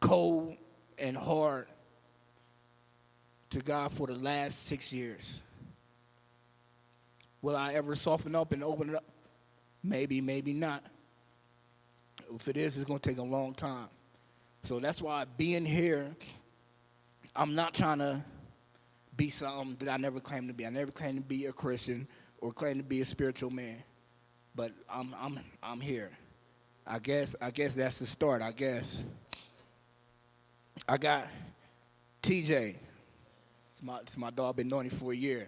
cold and hard to God for the last 6 years. Will I ever soften up and open it up? Maybe, maybe not. If it is, it's going to take a long time. So that's why being here, I'm not trying to be something that I never claimed to be. I never claimed to be a Christian or claimed to be a spiritual man. But I'm here. I guess that's the start, I guess. I got TJ. It's my dog. I've been knowing him for a year.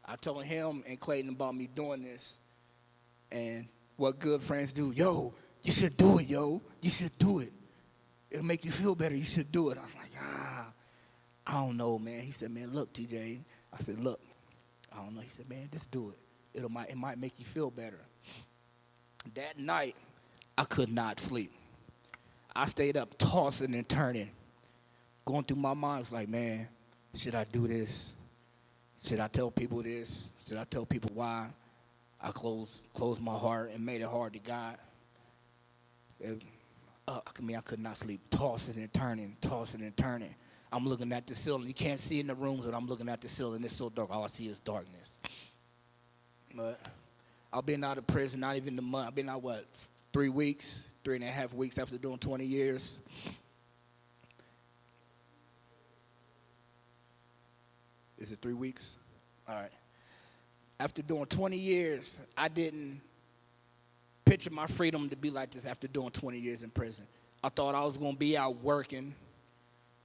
I told him and Clayton about me doing this. And what good friends do. Yo, you should do it, yo. You should do it. It'll make you feel better. You should do it. I was like, I don't know, man. He said, man, look, TJ. I said, look, I don't know. He said, man, just do it. It might make you feel better. That night, I could not sleep. I stayed up tossing and turning. Going through my mind, it's like, man, should I do this? should I tell people this? Should I tell people why I closed my heart and made it hard to God? I could not sleep, tossing and turning, tossing and turning. I'm looking at the ceiling. You can't see in the rooms, but I'm looking at the ceiling. It's so dark. All I see is darkness. But I've been out of prison, not even a month. I've been out, 3 weeks, 3.5 weeks after doing 20 years. Is it 3 weeks? All right. After doing 20 years, I didn't picture my freedom to be like this after doing 20 years in prison. I thought I was going to be out working,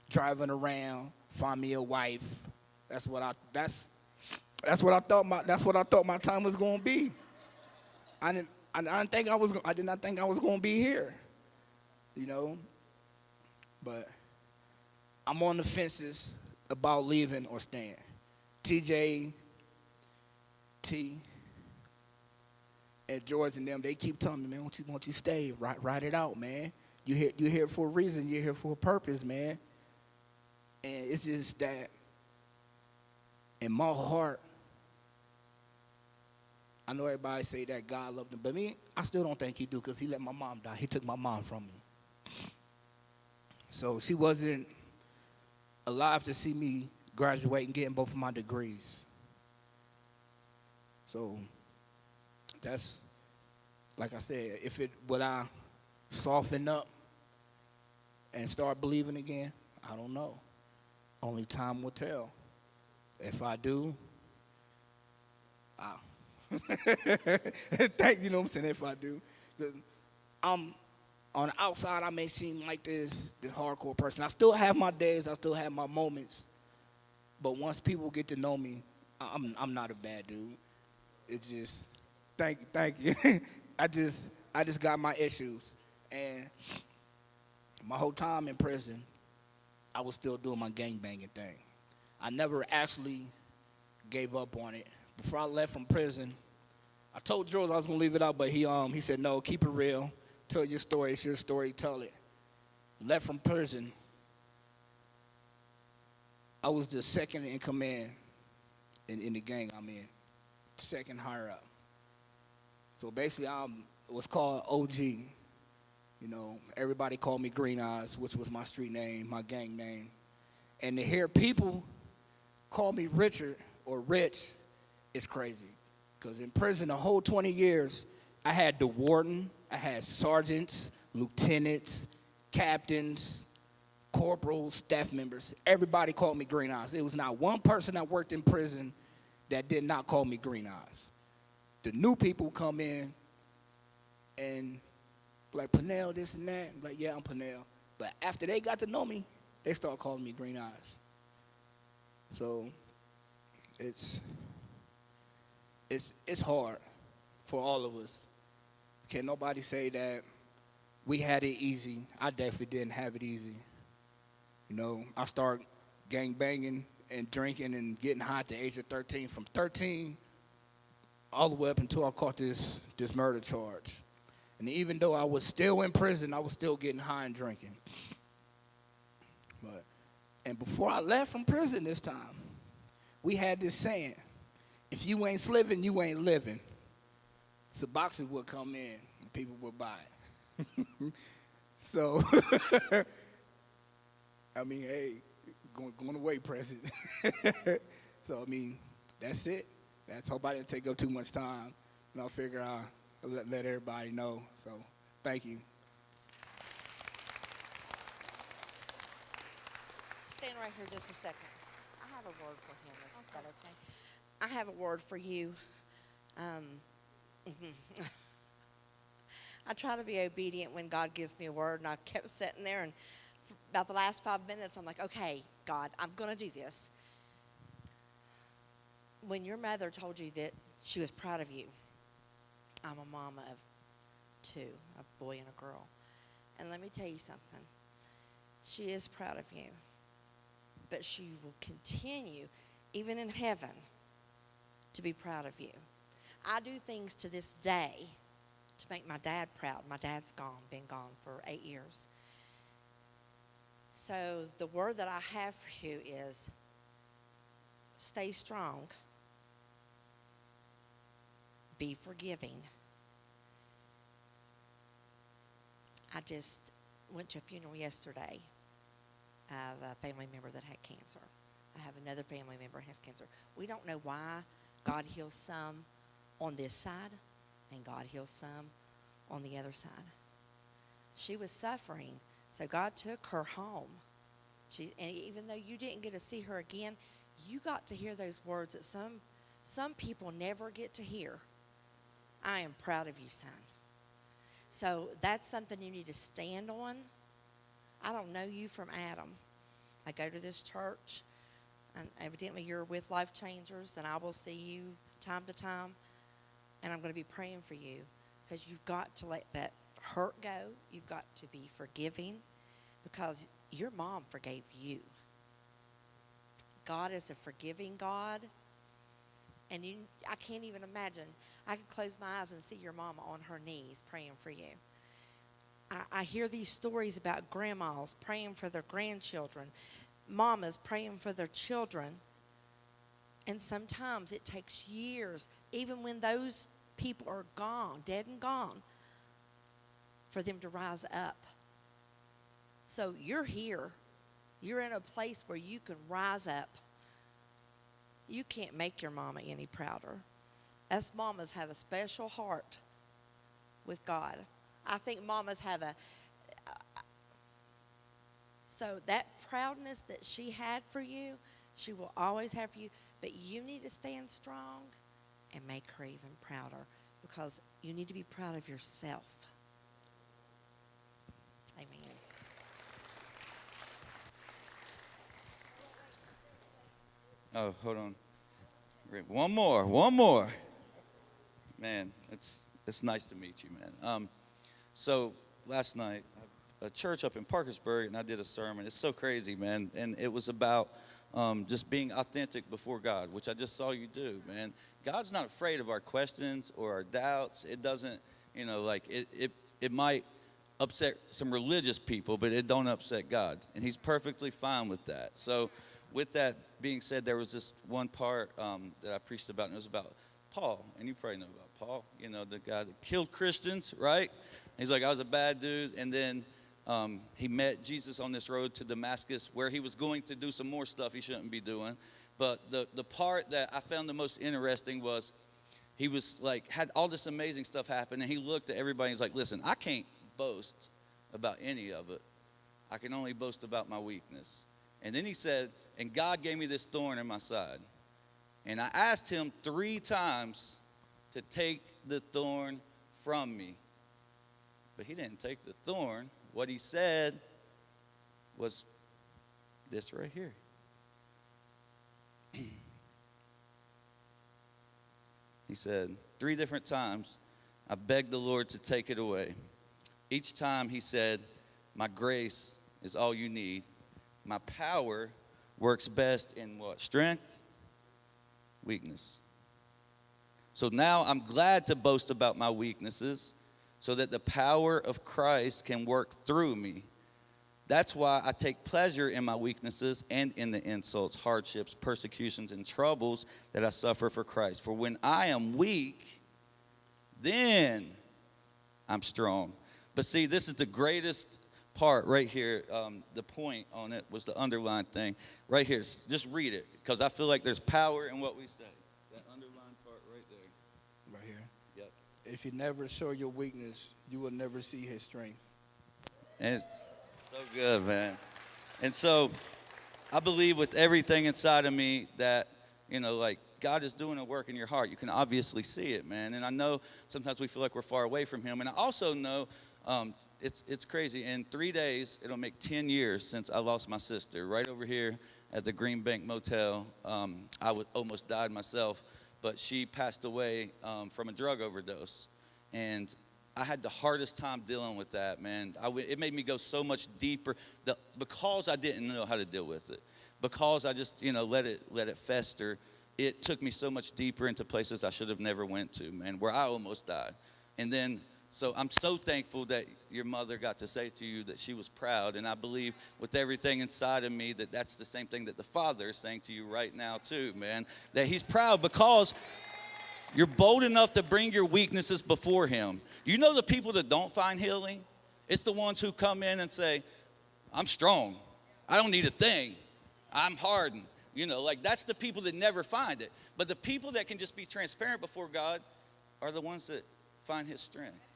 driving around, find me a wife. That's what I thought my time was going to be. I did not think I was going to be here. You know? But I'm on the fences about leaving or staying. TJ, T, and George and them, they keep telling me, man, won't you stay? Ride it out, man. You're here for a reason. You're here for a purpose, man. And it's just that in my heart, I know everybody say that God loved them, but me, I still don't think he do, because he let my mom die. He took my mom from me. So she wasn't alive to see me graduate and getting both of my degrees. So that's, like I said, would I soften up and start believing again? I don't know. Only time will tell. If I do, you know what I'm saying, if I do. On the outside, I may seem like this hardcore person. I still have my days, I still have my moments. But once people get to know me, I'm not a bad dude. It's just, thank you. I just got my issues. And my whole time in prison, I was still doing my gangbanging thing. I never actually gave up on it. Before I left from prison, I told George I was gonna leave it out, but he said, no, keep it real. Tell your story. It's your story. Tell it. Left from prison. I was the second in command in the gang I'm in. Second higher up. So basically, I was called OG. You know, everybody called me Green Eyes, which was my street name, my gang name. And to hear people call me Richard or Rich is crazy. Because in prison, the whole 20 years, I had the warden, I had sergeants, lieutenants, captains, corporals, staff members. Everybody called me Green Eyes. It was not one person that worked in prison that did not call me Green Eyes. The new people come in and like, Pernell, this and that. I'm like, yeah, I'm Pernell. But after they got to know me, they start calling me Green Eyes. So it's hard for all of us. Can nobody say that we had it easy? I definitely didn't have it easy. You know, I started gang banging and drinking and getting high at the age of 13. From 13 all the way up until I caught this murder charge. And even though I was still in prison, I was still getting high and drinking. And before I left from prison this time, we had this saying, if you ain't sliving, you ain't living. So boxing would come in and people would buy it. So, I mean, hey, going away, President. So, I mean, that's it. Hope I didn't take up too much time. And I'll figure I'll let everybody know. So, thank you. Stand right here just a second. I have a word for him. Is that okay? I have a word for you. I try to be obedient when God gives me a word, and I kept sitting there, and for about the last 5 minutes, I'm like, okay, God, I'm going to do this. When your mother told you that she was proud of you, I'm a mama of 2, a boy and a girl. And let me tell you something. She is proud of you, but she will continue, even in heaven, to be proud of you. I do things to this day to make my dad proud. My dad's been gone for 8 years. So the word that I have for you is stay strong. Be forgiving. I just went to a funeral yesterday of a family member that had cancer. I have another family member who has cancer. We don't know why God heals some on this side and God heals some on the other side. She was suffering, so God took her home. And even though you didn't get to see her again, you got to hear those words that some people never get to hear. I am proud of you, son. So that's something you need to stand on. I don't know you from Adam. I go to this church, and evidently you're with Life Changers, and I will see you time to time, and I'm going to be praying for you because you've got to let that hurt go. You've got to be forgiving because your mom forgave you. God is a forgiving God, and I can't even imagine. I could close my eyes and see your mama on her knees praying for you. I hear these stories about grandmas praying for their grandchildren, mamas praying for their children, and sometimes it takes years, even when those people are gone, dead and gone, for them to rise up. So you're here. You're in a place where you can rise up. You can't make your mama any prouder. Us mamas have a special heart with God. I think mamas have so that proudness that she had for you, she will always have for you. But you need to stand strong and make her even prouder because you need to be proud of yourself. Amen. Oh, hold on. Great. One more. Man, it's nice to meet you, man. So last night, a church up in Parkersburg, and I did a sermon. It's so crazy, man. And it was about just being authentic before God, which I just saw you do, man. God's not afraid of our questions or our doubts. It doesn't, it might upset some religious people, but it don't upset God. And he's perfectly fine with that. So with that being said, there was this one part that I preached about, and it was about Paul. And you probably know about Paul, the guy that killed Christians, right? He's like, I was a bad dude. And then he met Jesus on this road to Damascus where he was going to do some more stuff he shouldn't be doing. But the part that I found the most interesting was he was like, had all this amazing stuff happen. And he looked at everybody and he's like, listen, I can't boast about any of it. I can only boast about my weakness. And then he said, and God gave me this thorn in my side. And I asked him 3 times to take the thorn from me. But he didn't take the thorn. What he said was this right here. He said, 3 different times, I begged the Lord to take it away. Each time he said, my grace is all you need. My power works best in what? Strength? Weakness. So now I'm glad to boast about my weaknesses so that the power of Christ can work through me. That's why I take pleasure in my weaknesses and in the insults, hardships, persecutions, and troubles that I suffer for Christ. For when I am weak, then I'm strong. But see, this is the greatest part right here. The point on it was the underlined thing. Right here, just read it, because I feel like there's power in what we say. That underlined part right there. Right here. Yep. If you never show your weakness, you will never see his strength. And it's so good, man. And so I believe with everything inside of me that, God is doing a work in your heart. You can obviously see it, man. And I know sometimes we feel like we're far away from him. And I also know it's crazy. In 3 days, it'll make 10 years since I lost my sister. Right over here at the Green Bank Motel, I almost died myself. But she passed away from a drug overdose. And I had the hardest time dealing with that, man. It made me go so much deeper because I didn't know how to deal with it. Because I just, let it fester. It took me so much deeper into places I should have never went to, man, where I almost died. And then So I'm so thankful that your mother got to say to you that she was proud. And I believe with everything inside of me that that's the same thing that the Father is saying to you right now too, man. That he's proud because you're bold enough to bring your weaknesses before him. You know the people that don't find healing? It's the ones who come in and say, I'm strong. I don't need a thing. I'm hardened. You know, like that's the people that never find it. But the people that can just be transparent before God are the ones that find his strength.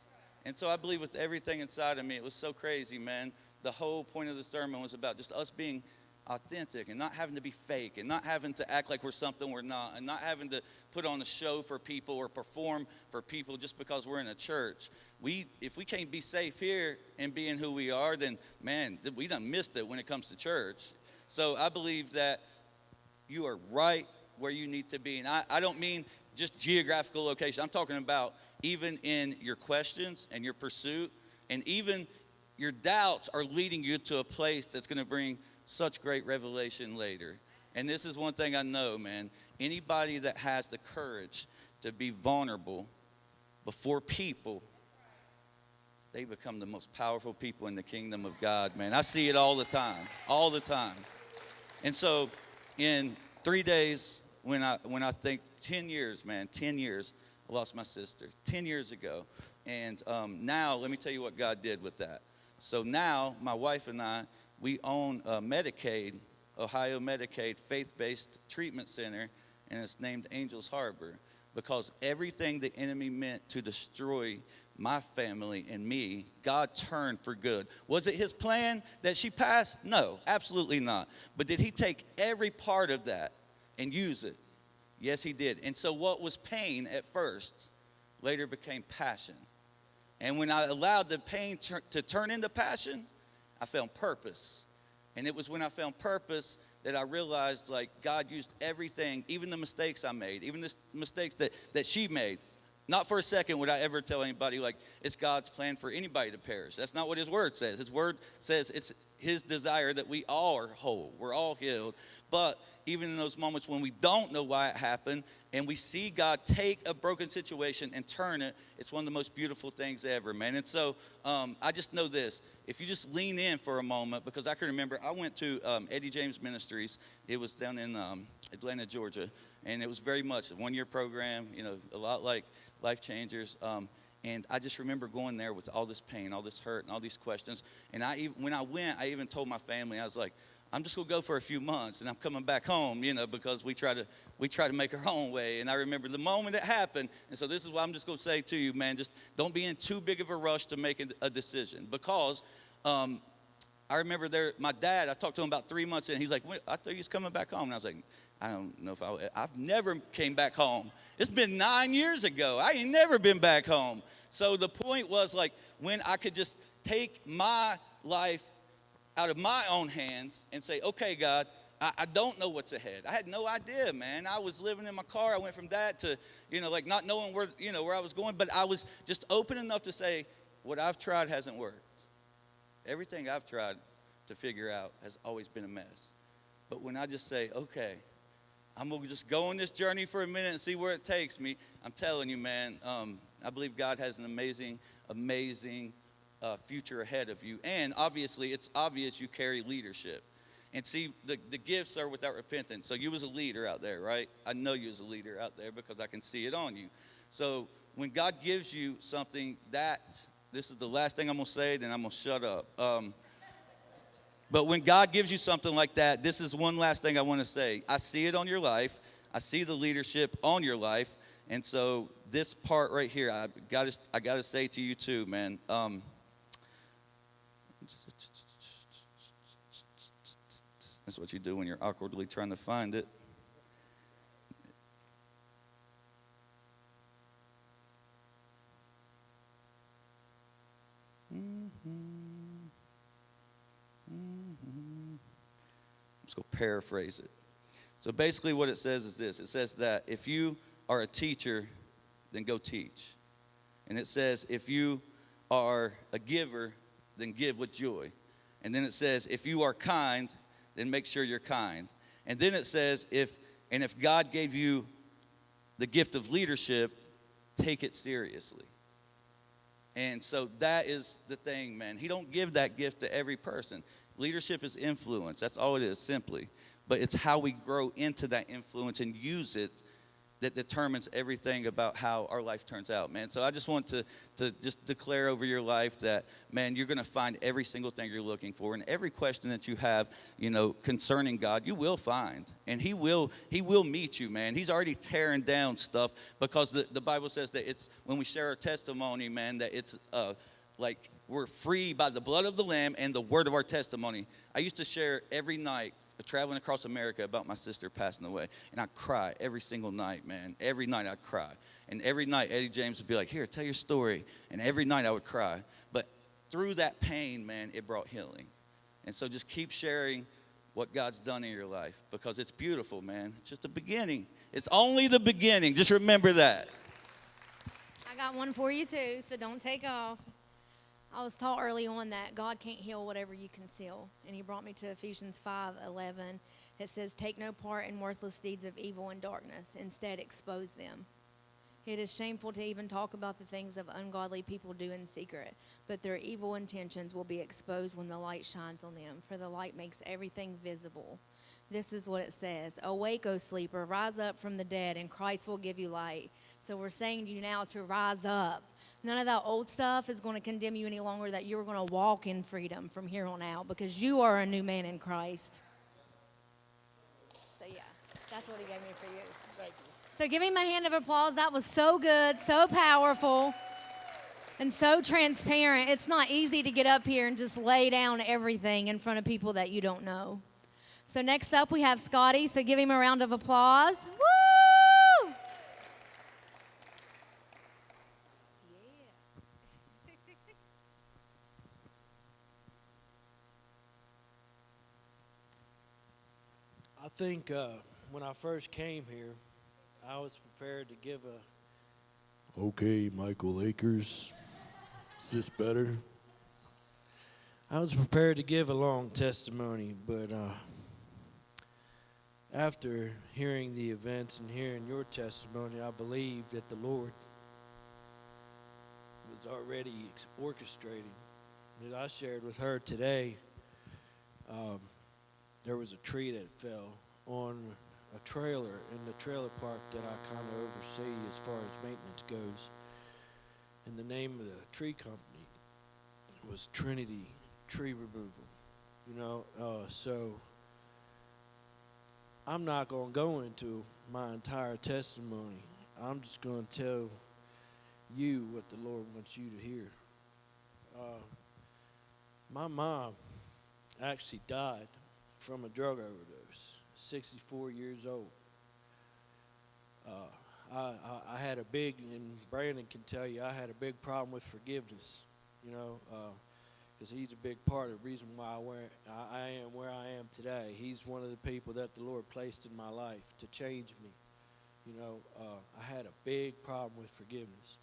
And so I believe with everything inside of me, it was so crazy, man. The whole point of the sermon was about just us being authentic and not having to be fake and not having to act like we're something we're not and not having to put on a show for people or perform for people just because we're in a church. If we can't be safe here and being who we are, then, man, we done missed it when it comes to church. So I believe that you are right where you need to be. And I don't mean just geographical location. I'm talking about even in your questions and your pursuit, and even your doubts are leading you to a place that's going to bring such great revelation later. And this is one thing I know, man. Anybody that has the courage to be vulnerable before people, they become the most powerful people in the kingdom of God, man. I see it all the time, all the time. And so in 3 days, when I think 10 years, man, 10 years, I lost my sister 10 years ago. And now, let me tell you what God did with that. So now, my wife and I, we own a Medicaid, Ohio Medicaid, faith-based treatment center, and it's named Angels Harbor, because everything the enemy meant to destroy my family and me, God turned for good. Was it his plan that she passed? No, absolutely not. But did he take every part of that and use it? Yes, he did. And so what was pain at first later became passion. And when I allowed the pain to turn into passion, I found purpose. And it was when I found purpose that I realized, like, God used everything, even the mistakes I made, even the mistakes that she made. Not for a second would I ever tell anybody, like, it's God's plan for anybody to perish. That's not what his word says. His word says it's his desire that we all are whole. We're all healed. But even in those moments when we don't know why it happened and we see God take a broken situation and turn it, it's one of the most beautiful things ever, man. And so I just know this. If you just lean in for a moment, because I can remember I went to Eddie James Ministries. It was down in Atlanta, Georgia. And it was very much a one-year program, you know, a lot like Life Changers. And I just remember going there with all this pain, all this hurt, and all these questions. And when I went, I even told my family, I was like, I'm just gonna go for a few months, and I'm coming back home, you know, because we try to make our own way. And I remember the moment it happened. And so this is what I'm just gonna say to you, man. Just don't be in too big of a rush to make a decision, because I remember my dad. I talked to him about 3 months in. He's like, I thought you was coming back home, and I was like, I don't know if I've never came back home. It's been 9 years ago. I ain't never been back home. So the point was, like, when I could just take my life out of my own hands and say, okay, God, I don't know what's ahead. I had no idea, man. I was living in my car. I went from that to, you know, like not knowing where I was going. But I was just open enough to say, what I've tried hasn't worked. Everything I've tried to figure out has always been a mess. But when I just say, okay, I'm going to just go on this journey for a minute and see where it takes me, I'm telling you, man, I believe God has an amazing, amazing future ahead of you. And obviously, it's obvious you carry leadership. And see, the gifts are without repentance. So you was a leader out there, right? I know you was a leader out there because I can see it on you. So when God gives you something this is the last thing I'm going to say, then I'm going to shut up. But when God gives you something like that, this is one last thing I want to say. I see it on your life. I see the leadership on your life. And so this part right here, I got to say to you too, man. That's what you do when you're awkwardly trying to find it. Let's go paraphrase it. So basically what it says is this. It says that if you are a teacher, then go teach. And it says if you are a giver, then give with joy. And then it says if you are kind, then make sure you're kind. And then it says if God gave you the gift of leadership, take it seriously. And so that is the thing, man. He don't give that gift to every person. Leadership is influence. That's all it is, simply. But it's how we grow into that influence and use it that determines everything about how our life turns out, man. So I just want to just declare over your life that, man, you're going to find every single thing you're looking for. And every question that you have, concerning God, you will find. And he will meet you, man. He's already tearing down stuff, because the Bible says that it's, when we share our testimony, man, that it's like we're free by the blood of the Lamb and the word of our testimony. I used to share every night, traveling across America, about my sister passing away. And I'd cry every single night, man. Every night I'd cry. And every night Eddie James would be like, here, tell your story. And every night I would cry. But through that pain, man, it brought healing. And so just keep sharing what God's done in your life, because it's beautiful, man. It's just the beginning. It's only the beginning. Just remember that. I got one for you too, so don't take off. I was taught early on that God can't heal whatever you conceal. And he brought me to Ephesians 5:11. It says, take no part in worthless deeds of evil and darkness. Instead, expose them. It is shameful to even talk about the things of ungodly people do in secret, but their evil intentions will be exposed when the light shines on them, for the light makes everything visible. This is what it says. Awake, O sleeper, rise up from the dead, and Christ will give you light. So we're saying to you now to rise up. None of that old stuff is going to condemn you any longer, that you're going to walk in freedom from here on out, because you are a new man in Christ. So, yeah, that's what he gave me for you. Thank you. So give him a hand of applause. That was so good, so powerful, and so transparent. It's not easy to get up here and just lay down everything in front of people that you don't know. So next up, we have Scotty. So give him a round of applause. Woo! I think when I first came here, I was prepared to give a... Okay, Michael Akers. Is this better? I was prepared to give a long testimony, but after hearing the events and hearing your testimony, I believe that the Lord was already orchestrating. That I shared with her today, there was a tree that fell on a trailer in the trailer park that I kind of oversee as far as maintenance goes. And the name of the tree company was Trinity Tree Removal. So I'm not going to go into my entire testimony. I'm just going to tell you what the Lord wants you to hear. My mom actually died from a drug overdose, 64 years old. I had a big, and Brandon can tell you, I had a big problem with forgiveness, because he's a big part of the reason why I am where I am today. He's one of the people that the Lord placed in my life to change me. I had a big problem with forgiveness,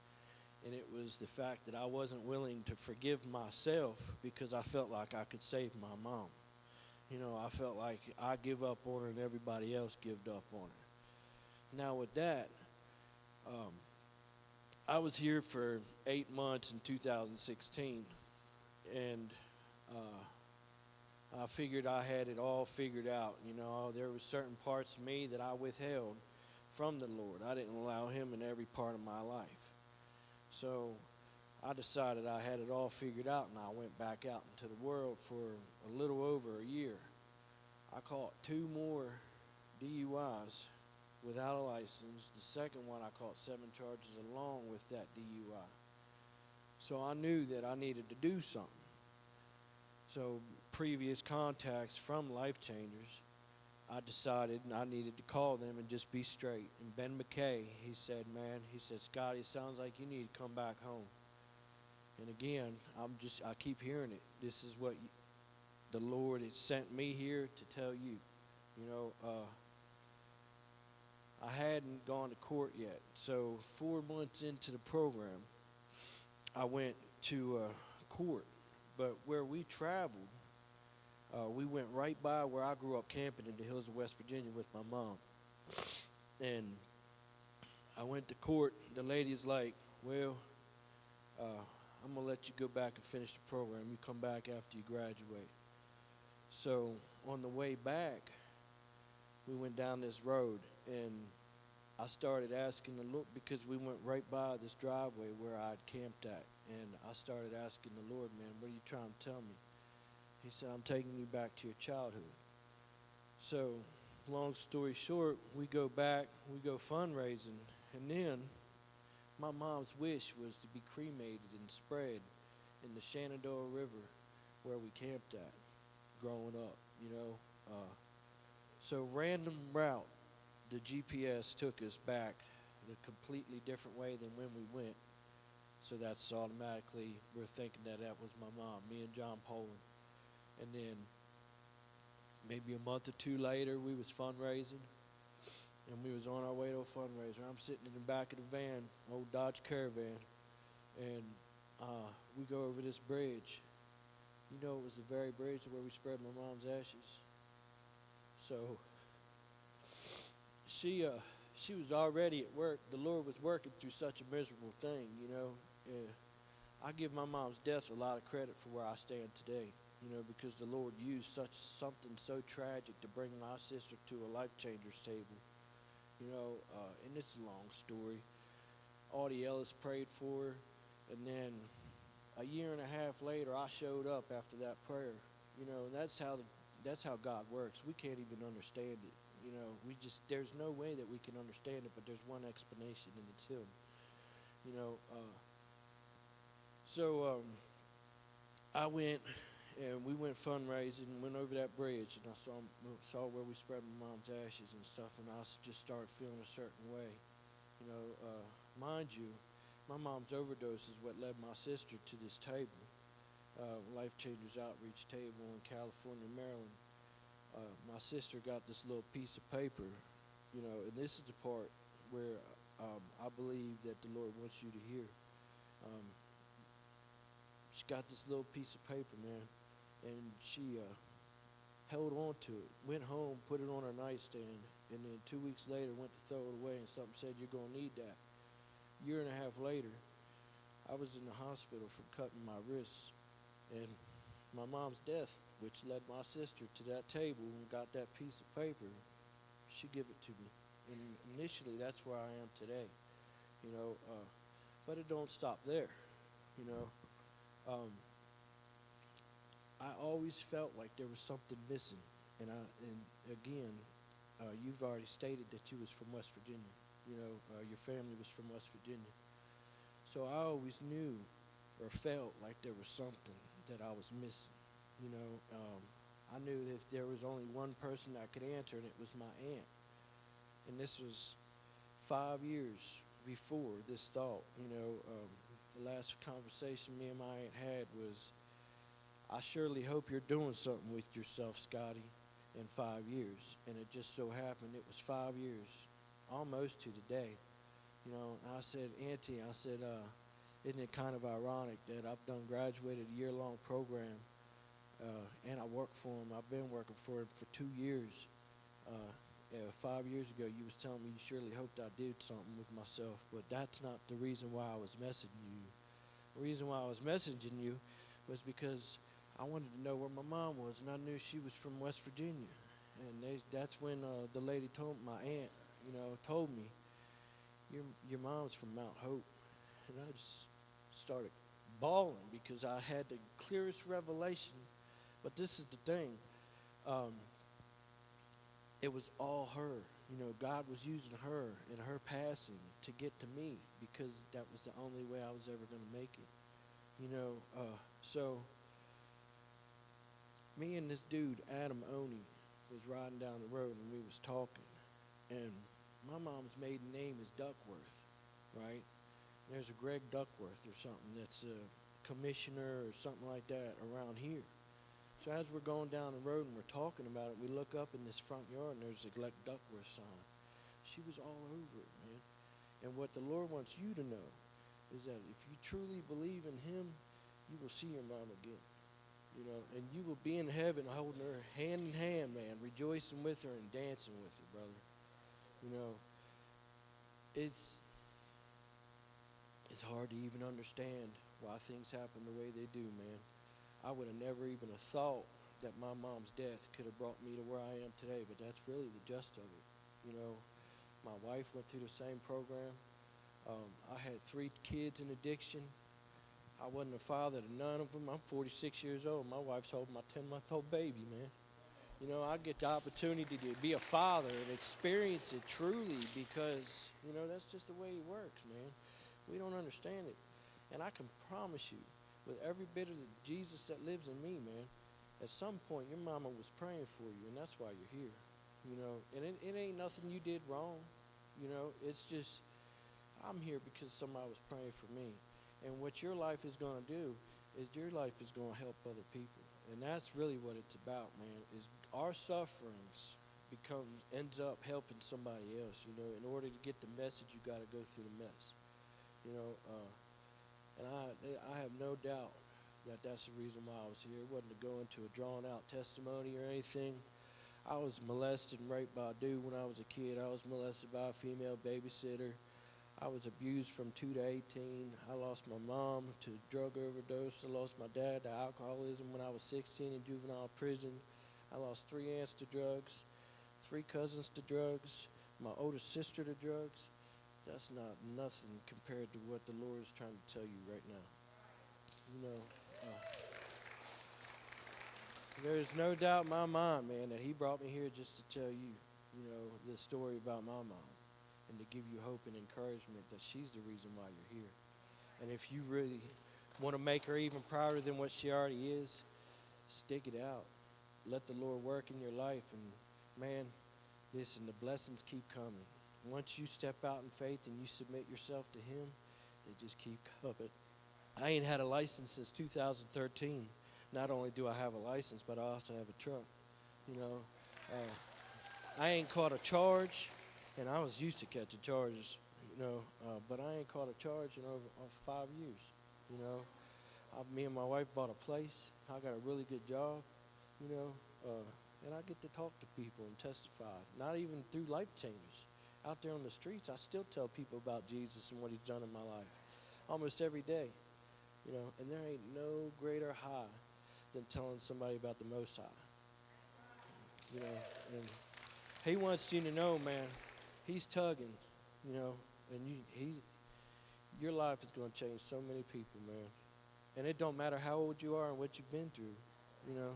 and it was the fact that I wasn't willing to forgive myself because I felt like I could save my mom. I felt like I give up on her and everybody else gave up on her. Now with that, I was here for 8 months in 2016, and I figured I had it all figured out. There were certain parts of me that I withheld from the Lord. I didn't allow him in every part of my life. So I decided I had it all figured out, and I went back out into the world for a little over a year. I caught 2 more DUIs without a license. The second one, I caught 7 charges along with that DUI. So I knew that I needed to do something. So previous contacts from Life Changers, I decided I needed to call them and just be straight. And Ben McKay, he said, Scotty, it sounds like you need to come back home. And again, I keep hearing it. This is what the Lord has sent me here to tell you. I hadn't gone to court yet. So 4 months into the program, I went to court. But where we traveled, we went right by where I grew up camping in the hills of West Virginia with my mom. And I went to court. The lady's like, well, I'm going to let you go back and finish the program. You come back after you graduate. So on the way back, we went down this road, and I started asking the Lord, because we went right by this driveway where I'd camped at, and I started asking the Lord, man, what are you trying to tell me? He said, I'm taking you back to your childhood. So long story short, we go back, we go fundraising, and then my mom's wish was to be cremated and spread in the Shenandoah River where we camped at growing up, you know. So random route, the GPS took us back in a completely different way than when we went. So that's automatically, we're thinking that was my mom, me and John Poland. And then maybe a month or two later, we was fundraising, and we was on our way to a fundraiser. I'm sitting in the back of the van, old Dodge Caravan, and we go over this bridge. You know, it was the very bridge where we spread my mom's ashes. So she was already at work. The Lord was working through such a miserable thing, you know. I give my mom's death a lot of credit for where I stand today, you know, because the Lord used something so tragic to bring my sister to a Life Changers table, you know, and it's a long story. Audie Ellis prayed for her, and then a year and a half later, I showed up after that prayer, you know, and that's how God works. We can't even understand it, you know. There's no way that we can understand it, but there's one explanation, and it's Him, you know. So I went, and we went fundraising, and went over that bridge, and I saw where we spread my mom's ashes and stuff, and I just started feeling a certain way, you know. Mind you, my mom's overdose is what led my sister to this table, Life Changers Outreach table in California, Maryland. My sister got this little piece of paper, you know, and this is the part where I believe that the Lord wants you to hear. She got this little piece of paper, man, and she held on to it, went home, put it on her nightstand, and then 2 weeks later went to throw it away, and something said, you're going to need that. A year and a half later, I was in the hospital from cutting my wrists, and my mom's death, which led my sister to that table and got that piece of paper, she gave it to me. And initially, that's where I am today, you know, but it don't stop there, you know. I always felt like there was something missing, and again, you've already stated that you was from West Virginia. You know, your family was from West Virginia. So I always knew or felt like there was something that I was missing. You know, I knew that if there was only one person that could answer, and it was my aunt. And this was 5 years before this thought. You know, the last conversation me and my aunt had was, I surely hope you're doing something with yourself, Scotty, in 5 years. And it just so happened it was 5 years, almost to the day. You know, and I said, Auntie, I said, isn't it kind of ironic that I've graduated a year-long program, and I work for him. I've been working for him for 2 years. 5 years ago, you was telling me you surely hoped I did something with myself, but that's not the reason why I was messaging you. The reason why I was messaging you was because I wanted to know where my mom was, and I knew she was from West Virginia. And that's when the lady told my aunt, you know, told me, your mom's from Mount Hope. And I just started bawling because I had the clearest revelation. But this is the thing. It was all her. You know, God was using her and her passing to get to me because that was the only way I was ever going to make it. You know, so me and this dude, Adam Oney, was riding down the road and we was talking. And my mom's maiden name is Duckworth, right? There's a Greg Duckworth or something that's a commissioner or something like that around here. So as we're going down the road and we're talking about it, we look up in this front yard and there's a Greg Duckworth sign. She was all over it, man. And what the Lord wants you to know is that if you truly believe in Him, you will see your mom again. You know, and you will be in heaven holding her hand in hand, man, rejoicing with her and dancing with her, brother. You know, it's hard to even understand why things happen the way they do, man. I would have never even have thought that my mom's death could have brought me to where I am today, but that's really the gist of it. You know, my wife went through the same program. I had 3 kids in addiction. I wasn't a father to none of them. I'm 46 years old. My wife's holding my 10-month-old baby, man. You know, I get the opportunity to be a father and experience it truly because, you know, that's just the way he works, man. We don't understand it. And I can promise you, with every bit of the Jesus that lives in me, man, at some point your mama was praying for you, and that's why you're here. You know, and it ain't nothing you did wrong. You know, it's just I'm here because somebody was praying for me. And what your life is going to do is your life is going to help other people. And that's really what it's about, man, is our sufferings ends up helping somebody else. You know, in order to get the message, you got to go through the mess. You know, and I have no doubt that that's the reason why I was here. It wasn't to go into a drawn-out testimony or anything. I was molested and raped by a dude when I was a kid. I was molested by a female babysitter. I was abused from 2 to 18. I lost my mom to drug overdose. I lost my dad to alcoholism when I was 16 in juvenile prison. I lost 3 aunts to drugs, 3 cousins to drugs, my oldest sister to drugs. That's not nothing compared to what the Lord is trying to tell you right now. You know, there's no doubt in my mind, man, that he brought me here just to tell you, you know, the story about my mom and to give you hope and encouragement that she's the reason why you're here. And if you really want to make her even prouder than what she already is, stick it out. Let the Lord work in your life. And, man, listen, the blessings keep coming. Once you step out in faith and you submit yourself to him, they just keep coming. I ain't had a license since 2013. Not only do I have a license, but I also have a truck. You know, I ain't caught a charge, and I was used to catching charges, you know, but I ain't caught a charge in over 5 years. You know, me and my wife bought a place. I got a really good job, you know, and I get to talk to people and testify. Not even through life changes. Out there on the streets, I still tell people about Jesus and what he's done in my life, almost every day. You know, and there ain't no greater high than telling somebody about the Most High. You know, and he wants you to know, man, he's tugging, you know, and your life is going to change so many people, man. And it don't matter how old you are and what you've been through, you know.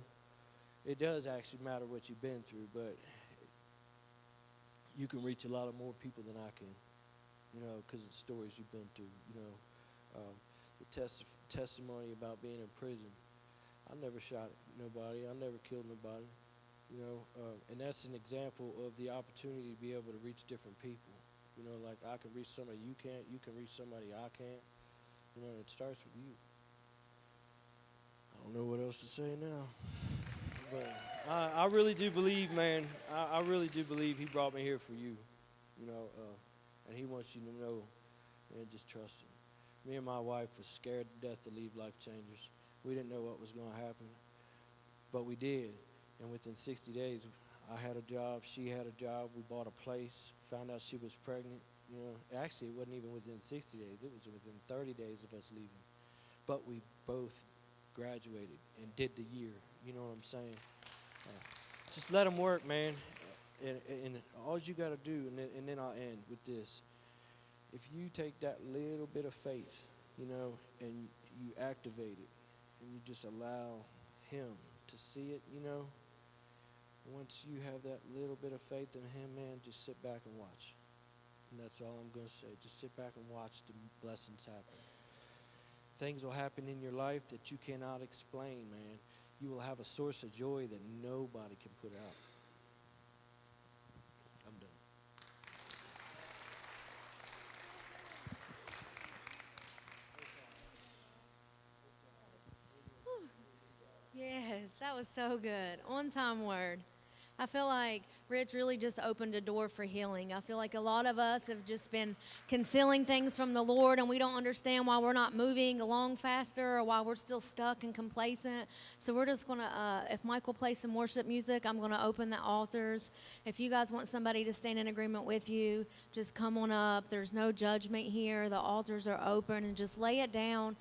It does actually matter what you've been through, but you can reach a lot of more people than I can, you know, because of the stories you've been through, you know. The testimony about being in prison. I never shot nobody. I never killed nobody. You know, and that's an example of the opportunity to be able to reach different people. You know, like I can reach somebody you can't. You can reach somebody I can't. You know, it starts with you. I don't know what else to say now. But I really do believe, man, I really do believe he brought me here for you. You know, and he wants you to know, man, just trust him. Me and my wife was scared to death to leave Life Changers. We didn't know what was going to happen, but we did. And within 60 days, I had a job, she had a job, we bought a place, found out she was pregnant. You know, actually, it wasn't even within 60 days. It was within 30 days of us leaving. But we both graduated and did the year. You know what I'm saying? Just let him work, man. And all you got to do, and then I'll end with this. If you take that little bit of faith, you know, and you activate it, and you just allow him to see it, you know, once you have that little bit of faith in him, man, just sit back and watch. And that's all I'm going to say. Just sit back and watch the blessings happen. Things will happen in your life that you cannot explain, man. You will have a source of joy that nobody can put out. I'm done. Yes, that was so good. On time word. I feel like Rich really just opened a door for healing. I feel like a lot of us have just been concealing things from the Lord, and we don't understand why we're not moving along faster or why we're still stuck and complacent. So we're just going to, if Michael plays some worship music, I'm going to open the altars. If you guys want somebody to stand in agreement with you, just come on up. There's no judgment here. The altars are open, and just lay it down.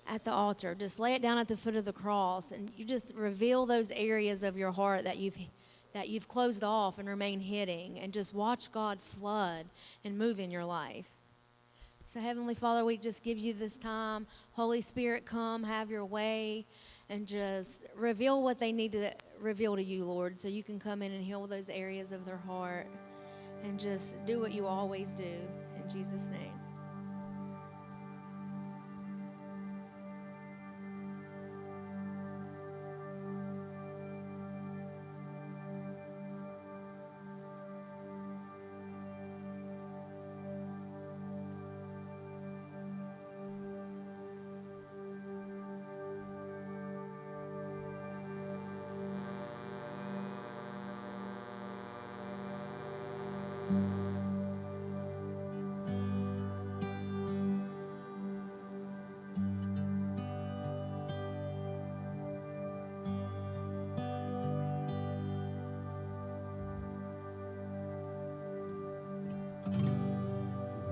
at the altar. Just lay it down at the foot of the cross, and you just reveal those areas of your heart that you've closed off and remain hidden, and just watch God flood and move in your life. So Heavenly Father, we just give you this time. Holy Spirit, come, have your way, and just reveal what they need to reveal to you, Lord, so you can come in and heal those areas of their heart and just do what you always do. In Jesus' name.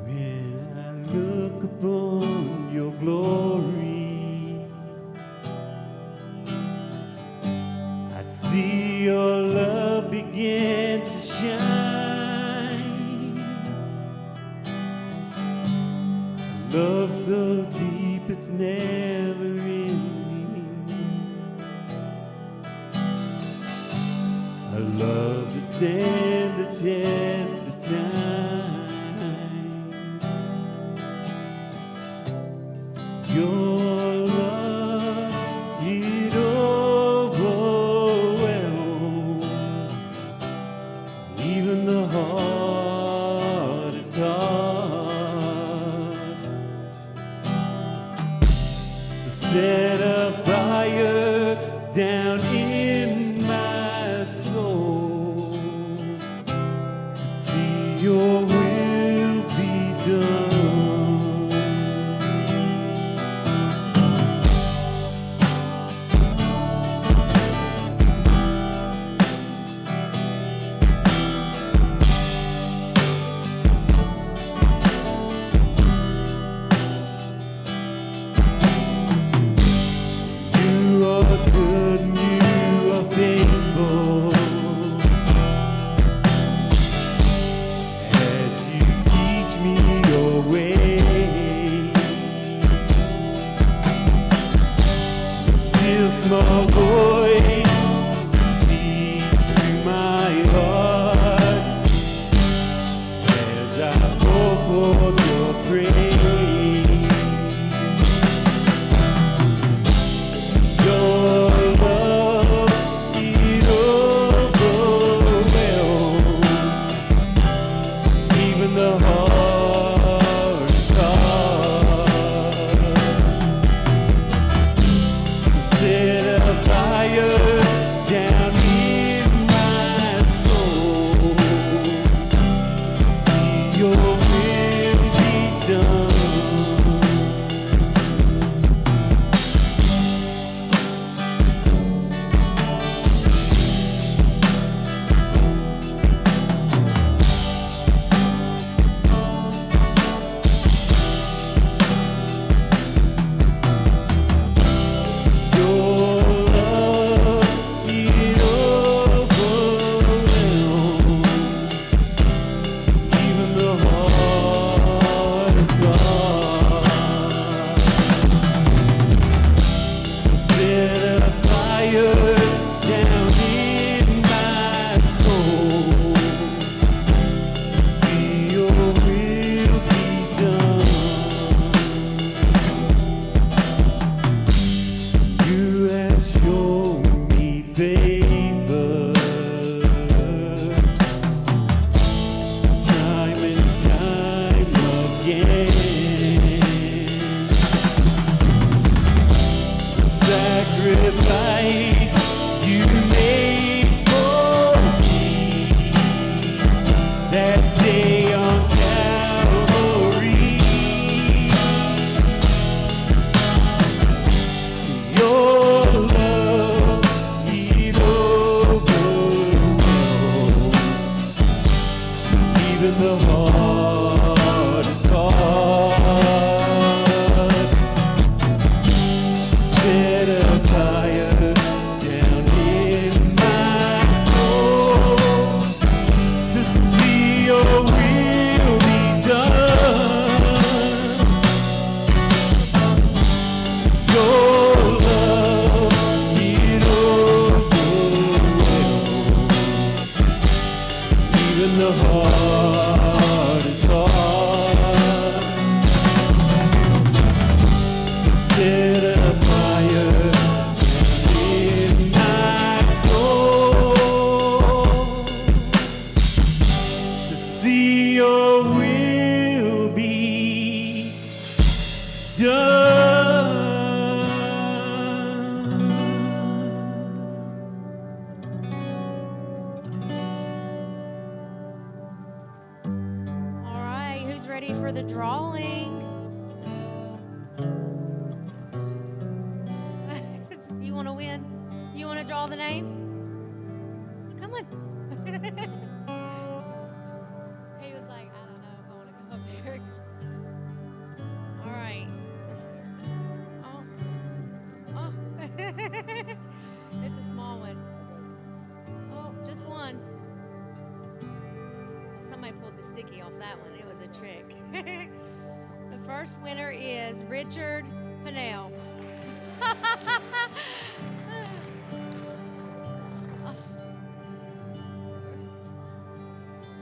When I look upon your glory, I see your love begin to shine. Love so deep it's never ending. A love to stand the test of time. Your love, it overwhelms even the hardest hearts. So set a fire down in my soul to see your will be done. You are good and you are faithful. As you teach me your way, still small voice speaks to my heart as I pour forth your praise. Your love, it overwhelms even the hardest heart. Set a fire down in my soul. See your will be done. Your love, it overwhelms even the hardest heart. Set a fire down in my soul. See your will be done. You have shown me favor time and time again. Sacrifice you made for me that day on Calvary. Your love, it overwhelms even the hardest heart. even the hardest heart. Set a fire in my soul to see your will be done. All right, who's ready for the drawing? You want to win? You want to draw the name? Come on. He was like, I don't know if I want to come up here. All right. Oh. It's a small one. Oh, just one. Well, somebody pulled the sticky off that one. It was a trick. The first winner is Richard Pinnell.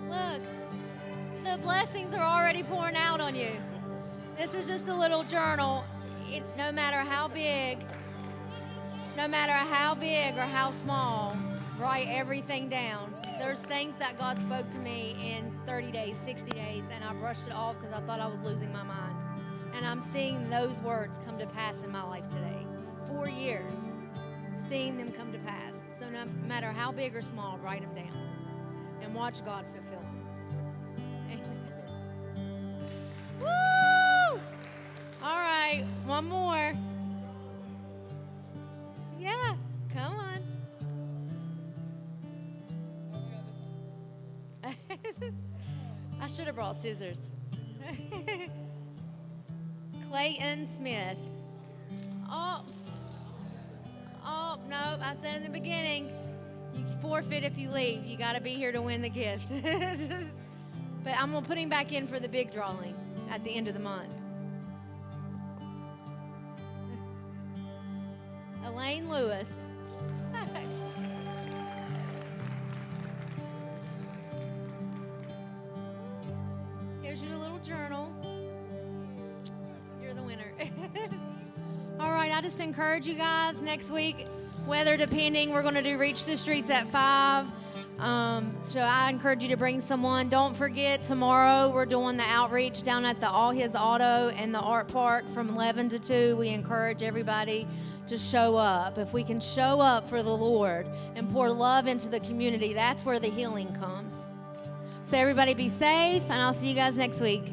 Look, the blessings are already pouring out on you. This is just a little journal. No matter how big or how small, write everything down. There's things that God spoke to me in 30 days, 60 days, and I brushed it off because I thought I was losing my mind. And I'm seeing those words come to pass in my life today. 4 years, seeing them come to pass. So no matter how big or small, write them down and watch God fulfill them. Amen. Woo! All right, one more. Yeah, come on. I should have brought scissors. Clayton Smith. Oh, no, I said in the beginning, you can forfeit if you leave. You got to be here to win the gift. But I'm going to put him back in for the big drawing at the end of the month. Elaine Lewis. Here's your little journal. You're the winner. All right, I just encourage you guys next week, weather depending, we're going to do Reach the Streets at 5. So I encourage you to bring someone. Don't forget, tomorrow we're doing the outreach down at the All His Auto and the Art Park from 11 to 2. We encourage everybody to show up. If we can show up for the Lord and pour love into the community, that's where the healing comes. So everybody be safe, and I'll see you guys next week.